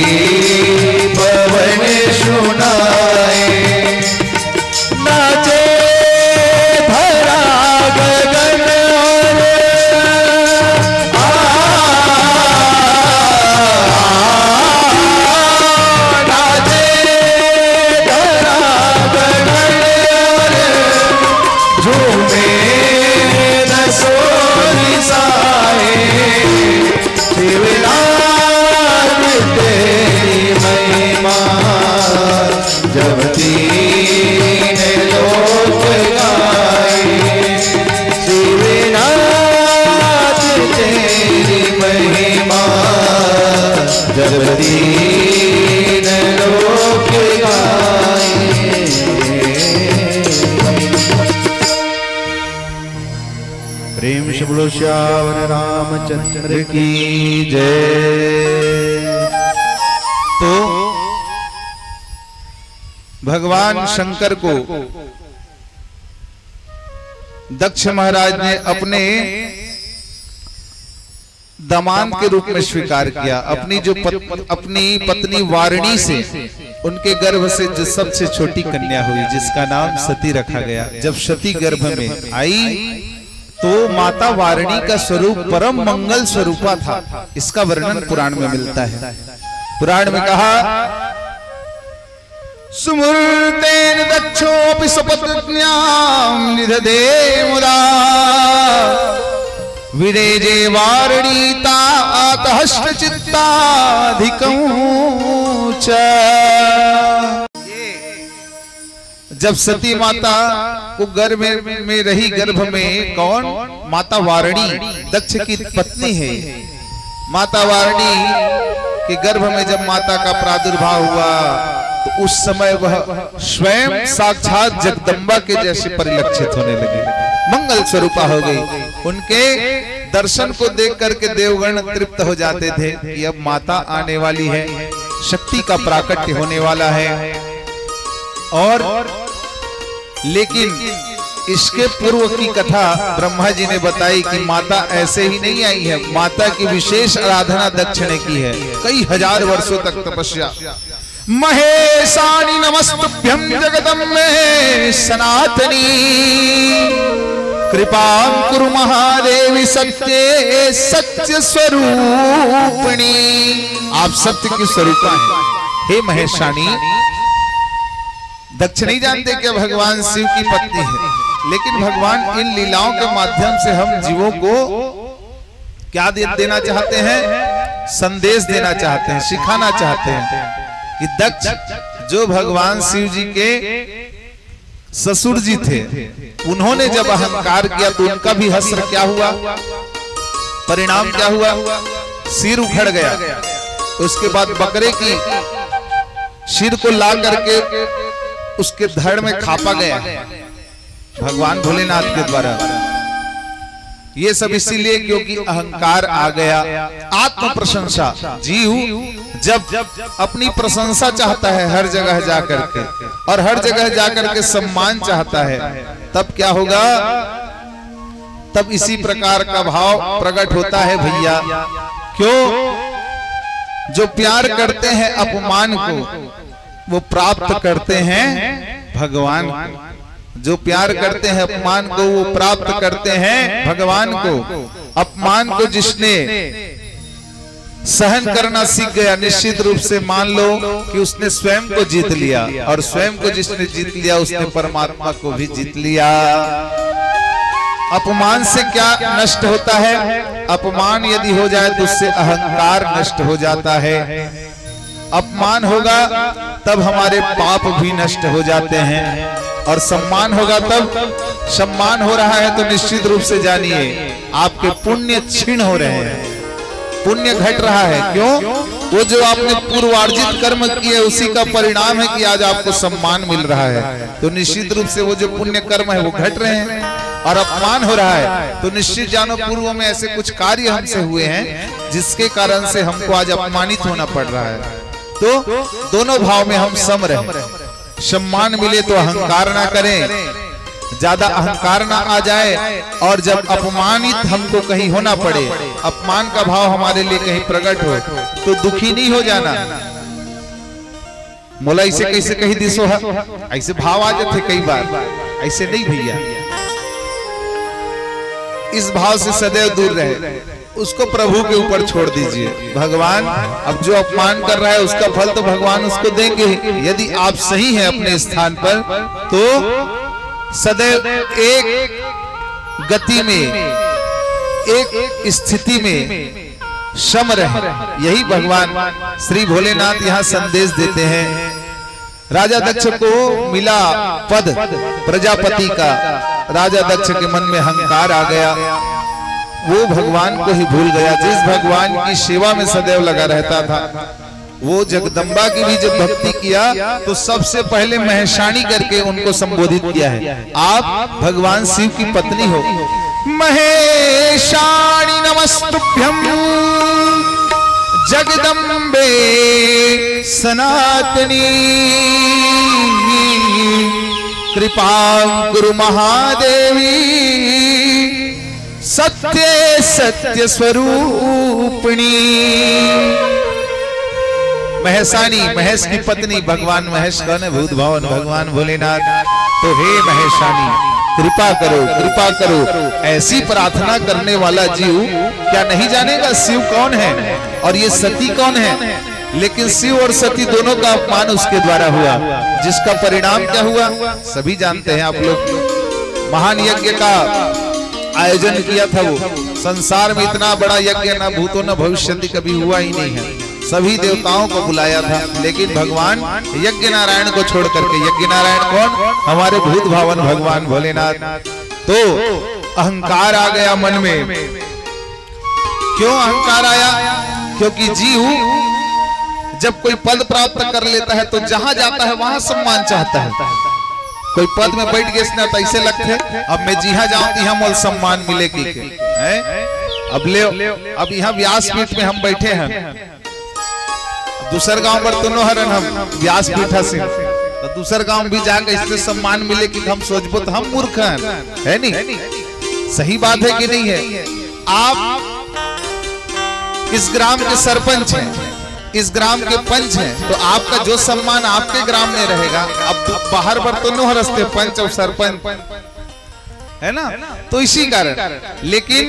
पवन सुनाए। नाचे प्रेम से बोलो श्यावर रामचंद्र की जय। तो भगवान शंकर को दक्ष महाराज ने अपने दामाद के रूप में स्वीकार किया। अपनी जो अपनी पत्नी वारिणी से उनके गर्भ से जो सबसे छोटी कन्या हुई जिसका नाम सती रखा गया। जब सती गर्भ में आई तो माता वारिणी का स्वरूप परम मंगल स्वरूपा था। इसका वर्णन पुराण में मिलता है। पुराण में कहा सुमूर्तेन दक्षोऽपि स्वपत्न्यां निदधे मुदा विरेजे वारणीता हस्तचित्ताधिकं च। जब सती माता को गर्भ में रही, गर्भ में कौन? माता वारिणी दक्ष की पत्नी है। माता वारिणी के गर्भ में जब माता का प्रादुर्भाव हुआ तो उस समय वह स्वयं साक्षात जगदम्बा के जैसे परिलक्षित होने लगे, मंगल स्वरूपा हो गई। उनके दर्शन को देख करके देवगण तृप्त हो जाते थे कि अब माता आने वाली है, शक्ति का प्राकट्य होने वाला है। और लेकिन इसके पूर्व की कथा ब्रह्मा जी ने बताई कि माता ऐसे ही नहीं आई है। माता की विशेष आराधना दक्ष ने की है, कई हजार वर्षों तक तपस्या। महेशानी नमस्तुभ्यं जगदम्बे सनातनी कृपां कुरु महादेवी सत्ये सत्य स्वरूपिणी। आप सत्य की स्वरूपा हैं हे महेशानी। दक्ष नहीं जानते कि भगवान शिव की पत्नी है, लेकिन भगवान इन लीलाओं के माध्यम से हम जीवों को क्या देना चाहते हैं? संदेश देना चाहते हैं, सिखाना चाहते हैं कि दक्ष जो भगवान शिव जी के ससुर जी थे, उन्होंने जब अहंकार किया तो उनका भी हस्र क्या हुआ? परिणाम क्या हुआ? सिर उखड़ गया। उसके बाद बकरे की सिर को ला करके उसके धड़ में खापा गया भगवान भोलेनाथ के द्वारा। ये सब इसीलिए क्योंकि अहंकार आ गया। आत्म प्रशंसा, जीव जब अपनी प्रशंसा चाहता है हर जगह जाकर के, और हर जगह जाकर के सम्मान चाहता है, तब क्या होगा? तब इसी प्रकार का भाव प्रकट होता है भैया। क्यों? जो प्यार करते हैं अपमान को, वो प्राप्त करते हैं भगवान को। जो प्यार करते हैं अपमान को, वो प्राप्त करते हैं भगवान को। अपमान को जिसने सहन करना सीख गया, निश्चित रूप से मान लो कि उसने स्वयं को जीत लिया, और स्वयं को जिसने जीत लिया उसने परमात्मा को भी जीत लिया। अपमान से क्या नष्ट होता है? अपमान यदि हो जाए तो उससे अहंकार नष्ट हो जाता है। अपमान होगा तब हमारे पाप भी नष्ट हो जाते हैं, और सम्मान होगा तब। सम्मान हो रहा है तो निश्चित रूप से जानिए आपके पुण्य क्षीण हो रहे हैं, पुण्य घट रहा है। क्यों? वो जो आपने पूर्वार्जित कर्म किए उसी का परिणाम है कि आज आपको सम्मान मिल रहा है। तो निश्चित रूप से वो जो पुण्य कर्म है वो घट रहे हैं, और अपमान हो रहा है तो निश्चित जानो पूर्व में ऐसे कुछ कार्य हमसे हुए हैं जिसके कारण से हमको आज अपमानित होना पड़ रहा है। तो दोनों भाव में हम सम रहे। सम्मान मिले तो अहंकार ना करें, ज्यादा अहंकार ना आ जाए, और जब अपमानित हमको कहीं होना पड़े, अपमान का भाव हमारे लिए कहीं प्रकट हो, तो दुखी नहीं हो जाना। मोला इसे कैसे कही दिसो है, ऐसे भाव आ जाते कई बार। ऐसे नहीं भैया, इस भाव से सदैव दूर रहे, उसको प्रभु के ऊपर छोड़ दीजिए। भगवान अब जो अपमान कर रहा है उसका फल तो भगवान उसको देंगे। यदि आप सही हैं अपने स्थान पर तो सदैव एक गति में, एक स्थिति में सम रहे। यही भगवान श्री भोलेनाथ यहाँ संदेश देते हैं। राजा दक्ष को मिला पद प्रजापति का, राजा दक्ष के मन में अहंकार आ गया, वो भगवान को ही भूल गया। जिस भगवान की सेवा में सदैव लगा रहता था, वो जगदम्बा की भी जब भक्ति किया तो सबसे पहले महेशानी करके उनको संबोधित किया है। आप भगवान शिव की पत्नी हो, महेशाणि नमस्तुभ्यं जगदम्बे सनातनी कृपां कुरु महादेवी सत्य सत्य स्वरूपिणी। महेशानी, महेश की पत्नी, भगवान महेश कौन है? भूत भवन भगवान भोलेनाथ। तो हे महेशानी कृपा करो, कृपा करो। ऐसी प्रार्थना करने वाला जीव क्या नहीं जानेगा शिव कौन है और ये सती कौन है? लेकिन शिव और सती दोनों का अपमान उसके द्वारा हुआ, जिसका परिणाम क्या हुआ सभी जानते हैं आप लोग। महान यज्ञ का आयोजन किया था वो। संसार में इतना बड़ा यज्ञ न भूतो न भविष्यति कभी हुआ ही नहीं है। सभी देवताओं को बुलाया था, लेकिन भगवान यज्ञ नारायण को छोड़ करके, यज्ञ नारायण कौन? हमारे भूत भावन भगवान भोलेनाथ। तो अहंकार आ गया मन में। क्यों अहंकार आया? क्योंकि जीव जब कोई पद प्राप्त कर लेता है तो जहां जाता है वहां सम्मान चाहता है। कोई पद में बैठ गए इसने तो ऐसे लगते हैं अब मैं जहां जाऊं तो यहाँ मोल सम्मान मिलेगी है? अब ले, अब यहाँ व्यासपीठ में हम बैठे हैं, दूसर गांव पर तो हरन हम व्यासपीठ से, तो दूसर गांव भी जाकर इससे सम्मान मिले कि हम सोचबो तो हम मूर्ख हैं, है नहीं? सही बात है कि नहीं है? आप इस ग्राम के सरपंच हैं, इस ग्राम के पंच हैं, तो आपका जो सम्मान आपके ग्राम में रहेगा। अब तो बाहर पर तो नो रस्ते पंच और सरपंच है ना, तो इसी कारण। लेकिन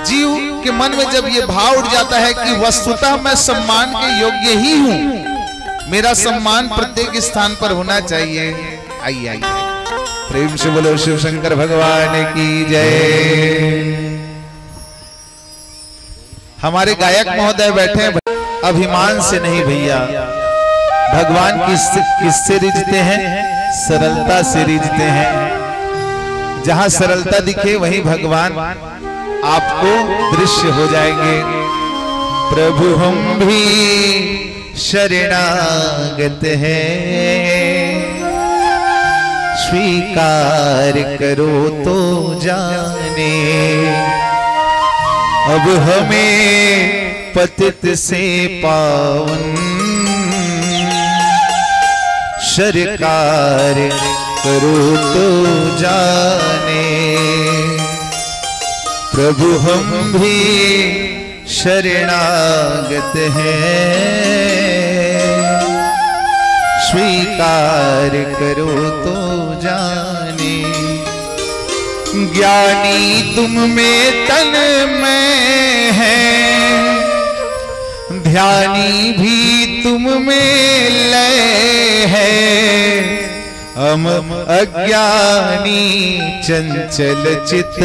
जीव के मन में जब ये भाव उठ जाता है कि वस्तुतः मैं सम्मान के योग्य ही हूं, मेरा सम्मान प्रत्येक स्थान पर होना चाहिए। आइए आइए प्रेम से बोलो शिव शंकर भगवान की जय। हमारे गायक महोदय बैठे हैं। अभिमान से नहीं भैया, भगवान किससे रिझते हैं? सरलता से रिझते हैं। जहां सरलता दिखे वहीं भगवान आपको दृश्य हो जाएंगे। प्रभु हम भी शरणागत हैं, स्वीकार करो तो जाने। अब हमें पतित से पावन सरकार करो तो जाने। प्रभु हम भी शरणागत हैं, स्वीकार करो तो जाने। ज्ञानी तुम में तन में है, ध्यानी भी तुम में लय है। हम अज्ञानी चंचल चित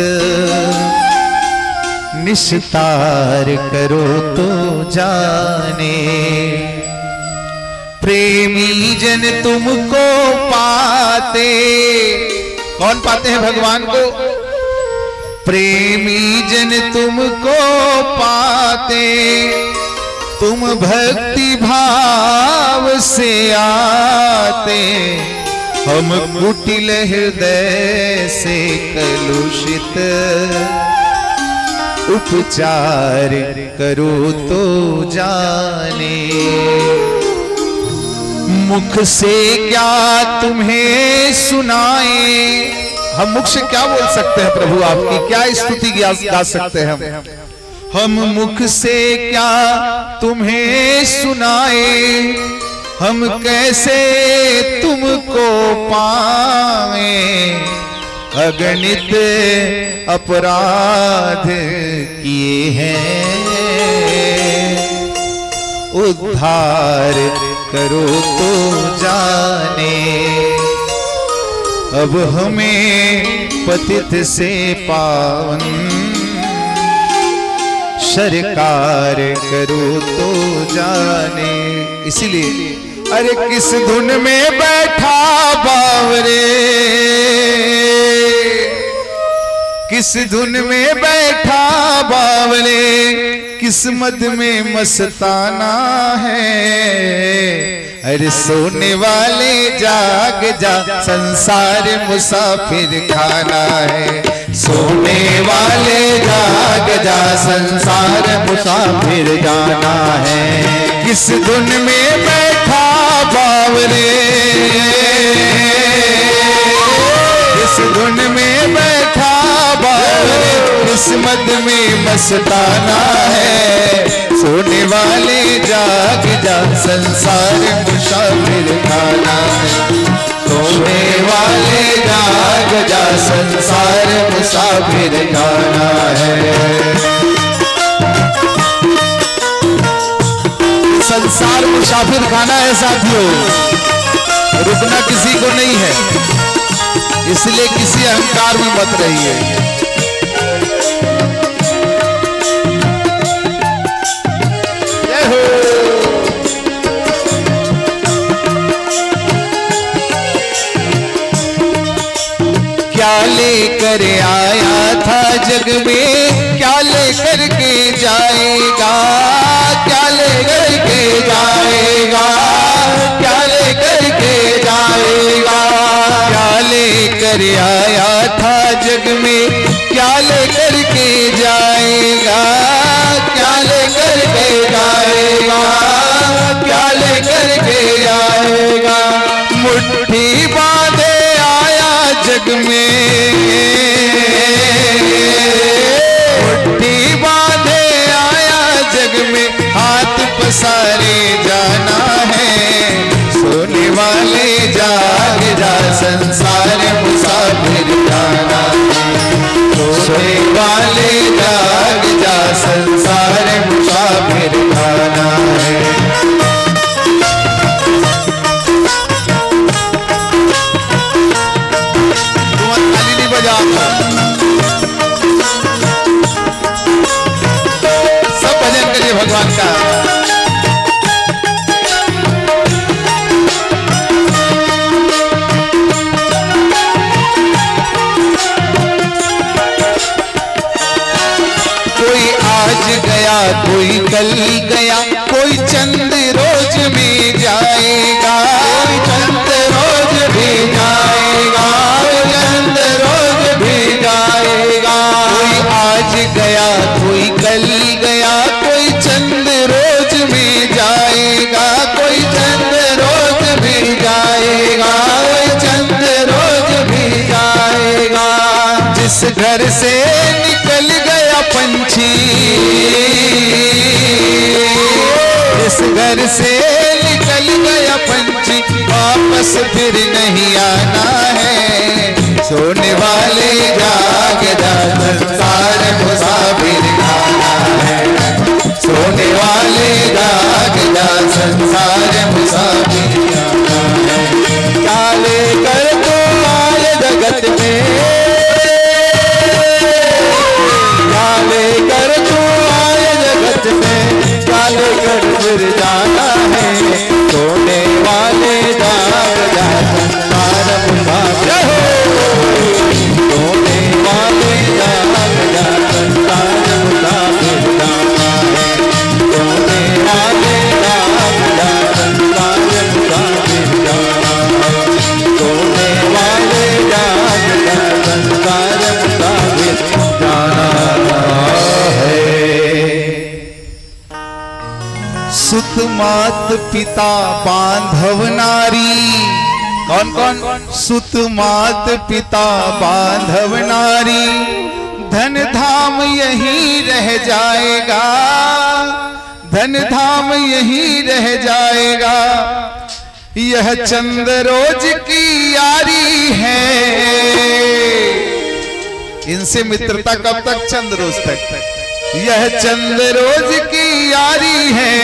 निस्तार करो तो जाने। प्रेमी जन तुमको पाते, कौन पाते हैं भगवान को? प्रेमी जन तुमको पाते, तुम भक्ति भाव से आते। हम कुटिल हृदय से कलुषित, उपचार करो तो जाने। मुख से क्या तुम्हें सुनाए? हम मुख से क्या बोल सकते हैं प्रभु? आपकी क्या स्तुति गा सकते हैं हम मुख से क्या तुम्हें सुनाए? हम कैसे तुमको पाए? अगणित अपराध किए हैं, उद्धार करो तो जाने। अब हमें पतित से पावन सरकार करो तो जाने। इसीलिए अरे किस धुन में बैठा बावरे, किस धुन में बैठा बावरे, किस्मत में मस्ताना है। अरे सोने वाले जाग जा, संसार मुसाफिर खाना है। सोने वाले जाग जा, संसार मुसाफिर जाना है। किस धुन में बैठा बावरे, किस धुन में बैठा बावरे, किस मद में मस्ताना है। सोने वाले जाग जा, संसार मुसाफिर जाना है। सोने वाले जाग जा, संसार मुसाफिर जाना है। संसार मुसाफिर खाना है साथियों, रुकना किसी को नहीं है, इसलिए किसी अहंकार में मत रहिए। क्या लेकर आया था जग में, क्या लेकर के जाएगा, क्या लेकर के जाएगा, क्या लेकर के जाएगा। क्या लेकर आया था जग में, क्या लेकर के जाएगा, क्या लेकर के जाएगा, क्या लेकर के जाएगा। मुट्ठी बांधे आया जग में, मुट्ठी बांधे आया जग में, हाथ पसारे जाना है। सोने वाले जाग जा, संसार मुसाफिर जाना है। सोने वाले जाग जा, संसार मुसाफिर जाना है। सब भजन करिए भगवान का। कोई आज गया, कोई कल गया, कोई चंद रोज में जाएगा, कोई चंद रोज भी जाएगा, चंद रोज भी जाएगा। कोई आज गया, कोई कल गया, कोई चंद रोज में जाएगा, कोई चंद रोज भी जाएगा, कोई चंद रोज भी जाएगा। जिस घर से निकल गया पंछी, जिस घर से निकल गया पंछी, वापस फिर नहीं आना है। सोने वाले जाग जा, संसार मुसाफिर जाना है। सोने वाले जाग जा, संसार मुसाफिर जाना है। क्या लेकर तो आए जगत में, क्या लेकर तो आए जगत में, क्या लेकर फिर जाना है। सोने वाले जाग जा, संसार मुसाफिर, सोने वाले जाग जा, संसार मुसाफिर जाना है। सोने वाले जाग जा, संसार मुसाफिर जाना है। सोने वाले जाग जा, संसार मुसाफिर जाना है। सुत मात पिता बांधव नारी, कौन कौन? सुत मात पिता बांधव नारी, धन धाम यही रह जाएगा, धन धाम यही रह जाएगा। यह चंद रोज की यारी है, इनसे मित्रता कब तक? चंद रोज तक। यह चंद रोज की यारी है,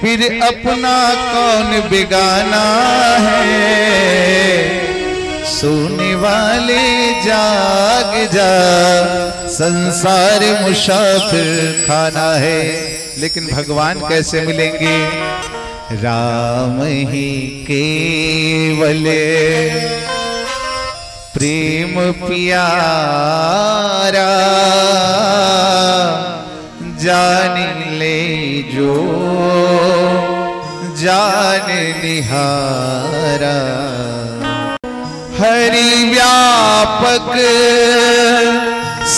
फिर अपना कौन बेगाना है। सोने वाले जाग जा, संसार मुसाफिर खाना है। लेकिन भगवान कैसे मिलेंगे? राम ही केवल प्रेम प्यारा, जान ले जो जान निहारा। हरि व्यापक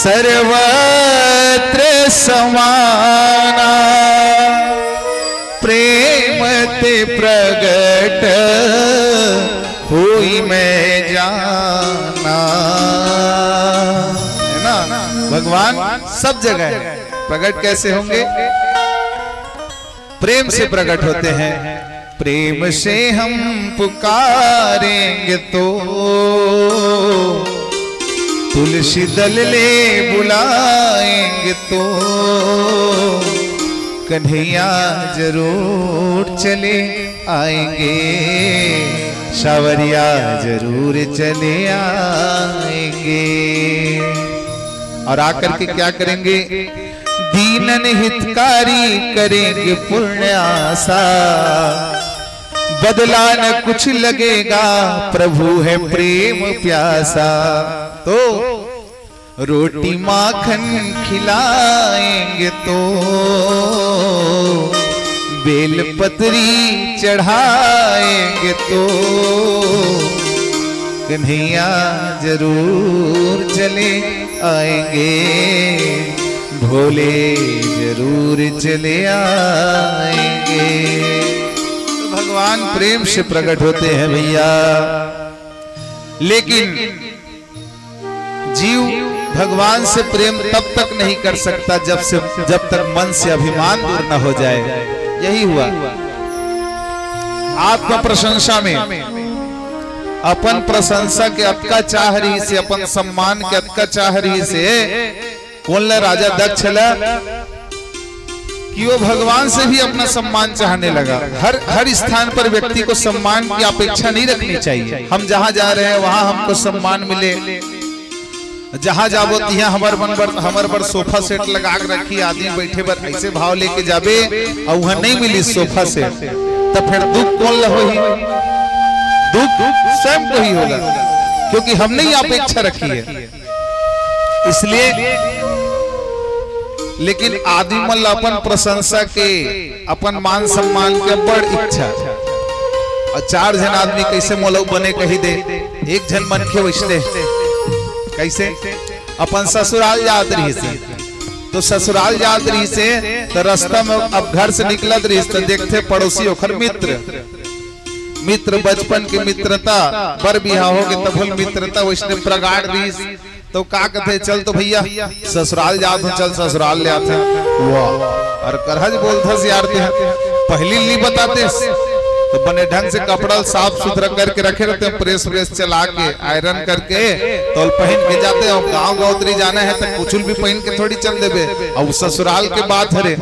सर्वत्र समाना प्रेम ते प्रगट हुई मैं जाना। है ना, भगवान सब जगह है। प्रकट कैसे होंगे? प्रेम से प्रकट होते हैं। प्रेम से हम पुकारेंगे तो तुलसी दल ले बुलाएंगे तो कन्हैया जरूर चले आएंगे, सावरिया जरूर चले आएंगे। और आकर के क्या करेंगे? दीनन हितकारी करेंगे पुण्य आशा, बदला न कुछ लगेगा प्रभु है प्रेम प्यासा। तो रोटी माखन खिलाएंगे तो बेलपत्री चढ़ाएंगे तो कन्हैया जरूर चले आएंगे, भोले जरूर चले आएंगे। भगवान प्रेम से प्रकट होते हैं भैया। लेकिन जीव भगवान से प्रेम तब तक नहीं कर सकता जब तक मन से अभिमान दूर न हो जाए। यही हुआ आत्म प्रशंसा में। अपन प्रशंसा के अतका चाह रही से, अपन सम्मान के अतका चाह रही से कौन राजा दक्ष कि वो भगवान से भी अपना सम्मान चाहने लगा। हर स्थान पर व्यक्ति को सम्मान की अपेक्षा नहीं रखनी चाहिए। हम जहां जा रहे हैं वहां हमको सम्मान मिले, जहां जाबो तिहा हमार पर सोफा सेट लगा के रखी, आदमी बैठे पर ऐसे भाव लेके जाबे और वहां नहीं मिली सोफा सेट, तो फिर दुख कौन होगी? दुख स्वयं को ही होगा, क्योंकि हमने ही अपेक्षा रखी है। इसलिए लेकिन आदमी मन अपन प्रशंसा के, अपन मान सम्मान के बड़ इच्छा। और 4 जन आदमी कैसे मोलऊ बने कही दे, एक जन मन के वैसे कैसे? अपन ससुराल जात रही से, तो ससुराल जात रही से तो रास्ता में अब घर से निकलत रही तो देखते पड़ोसी ओखर मित्र बचपन की मित्रता बर बिहाव हो गए तब मित्रता वैसे प्रगाढ़ रही। तो का कहते चल तो भैया ससुराल जात हो, चल ससुराल ले आते। वाह, और करहज बोलते यार पहली नहीं बताते तो बने ढंग से कपड़ा साफ सुथरा करके रखे रहते हैं, प्रेस चला के आयरन करके तो पहन के जाते हैं। गाँव गौतरी जाना है तो कुछ भी पहन के थोड़ी चल देवे। और ससुराल के बात हरे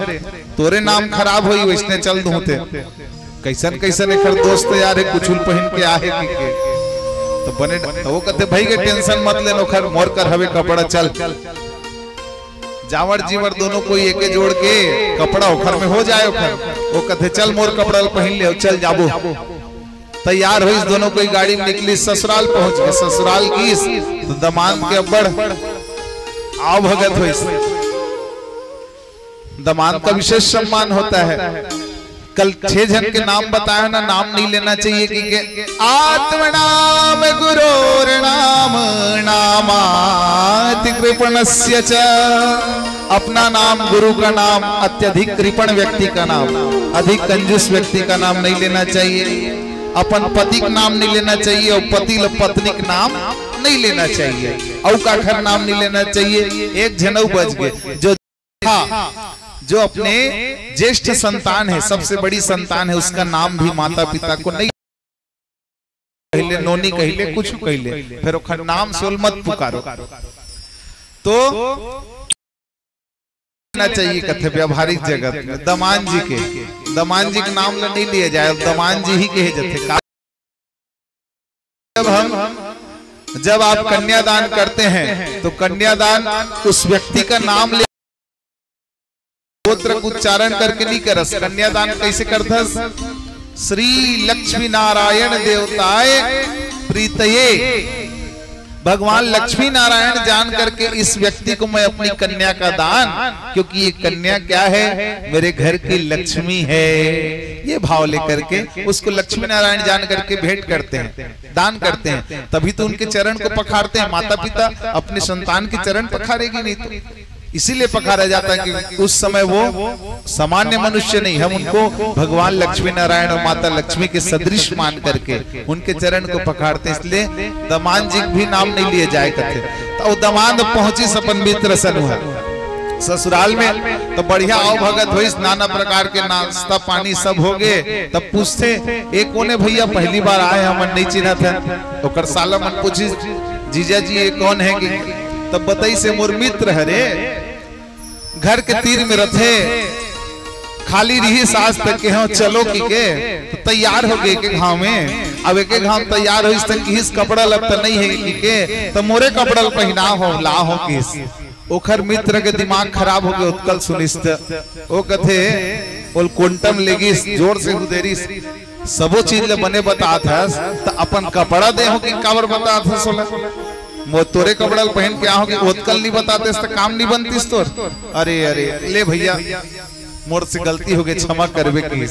तोरे नाम खराब हुई वैसने चल दूते। कैसन कैसन एक दोस्त यार है कुछ पहन के आहे के तो बने तो वो कहते भाई के टेंशन मत ले नो खर मोर कर हवे कपड़ा चल। जावर जीवर दोनों कोई एके जोड़ के कपड़ा ओखर में हो जाए। ओखर वो कहते चल मोर कपड़ा पहन ले चल जाबो। तैयार हुई दोनों कोई गाड़ी में निकली, ससुराल पहुंच गए। ससुराल की तो दमाद के बड़ आव भगत हुई। दमाद का विशेष सम्मान होता है। कल 6 जन के नाम बताया ना, नाम नहीं लेना चाहिए कि आत्मनाम गुरोर नाम नामाति कृपणस्य च। अपना नाम, गुरु का नाम, अत्यधिक कृपण व्यक्ति का नाम, अधिक कंजूस व्यक्ति का नाम नहीं लेना चाहिए। अपन पति का नाम नहीं लेना चाहिए और पति पत्नी का नाम नहीं लेना चाहिए। औ का घर नाम नहीं लेना चाहिए। एक जनऊ बच गए जो अपने ज्येष्ठ संतान है, सबसे बड़ी संतान है, उसका नाम भी माता पिता को नहीं कहले, नोनी कहले, कुछ कहले, फिर ओखर नाम सोल मत पुकारो। तो ना चाहिए कथे व्यावहारिक जगत में दमान जी के नाम नहीं लिया जाए, दमान जी ही कहे जाते। जब आप कन्यादान करते हैं तो कन्यादान उस व्यक्ति का नाम ले गोत्र उच्चारण करके नहीं करस। कन्यादान कैसे करथस? श्री लक्ष्मी नारायण देवताय प्रीतये भगवान लक्ष्मी नारायण जान करके इस व्यक्ति को मैं अपनी कन्या का दान, क्योंकि ये कन्या क्या है, मेरे घर की लक्ष्मी है, ये भाव लेकर के उसको लक्ष्मी नारायण जान करके भेंट करते हैं, दान करते हैं। तभी तो उनके चरण को पखारते हैं। माता पिता अपने संतान के चरण पखारेगी नहीं तो इसीलिए पखारा जाता है कि उस समय वो सामान्य मनुष्य नहीं, हम उनको भगवान लक्ष्मी नारायण और माता लक्ष्मी के सदृश मान करके उनके चरण को पखारते, इसलिए दमान जी भी नाम नहीं लिए जाए करते। तो दमान पहुंची सपन मित्र सनुहा ससुराल में, तो बढ़िया आओ भगत हुई, नाना प्रकार के नाश्ता पानी सब हो गए। तब पूछते एक कोने भैया पहली बार आए, हम नहीं चिन्ह थे, तो कर साला मन पूछी जीजा जी ये कौन है कि, तब बताई से मोर मित्र हरे, घर के तीर में रथे, खाली रही सास तक के हो चलो की के, तो तैयार हो गए के घाव में। अब एक घाव तैयार हो इस तक किस कपड़ा लगता नहीं है की के, तो मोरे कपड़ा पहना हो ला हो किस। ओखर मित्र के दिमाग खराब हो गए, उत्कल सुनिश्त ओ कथे बोल कुंटम लेगी जोर से उदेरी सबो चीज ले बने बता था, तो अपन कपड़ा दे हो कि काबर बता था सोला मो तोरे कपड़ा पहन के आओ कि उत्कल नहीं बताते तो काम नहीं बनतीस तोर। अरे अरे ले भैया मोर से गलती हो गई, क्षमा करबे की।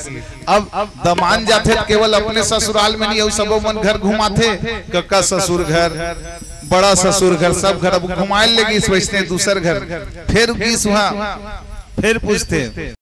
अब दमान जाते केवल अपने ससुराल में नहीं, सबो मन घर घुमाते, कक्का ससुर घर, बड़ा ससुर घर, सब घर अब घुमाए लेगी इस वैसे दूसर घर, फिर किस वहां फिर पूछते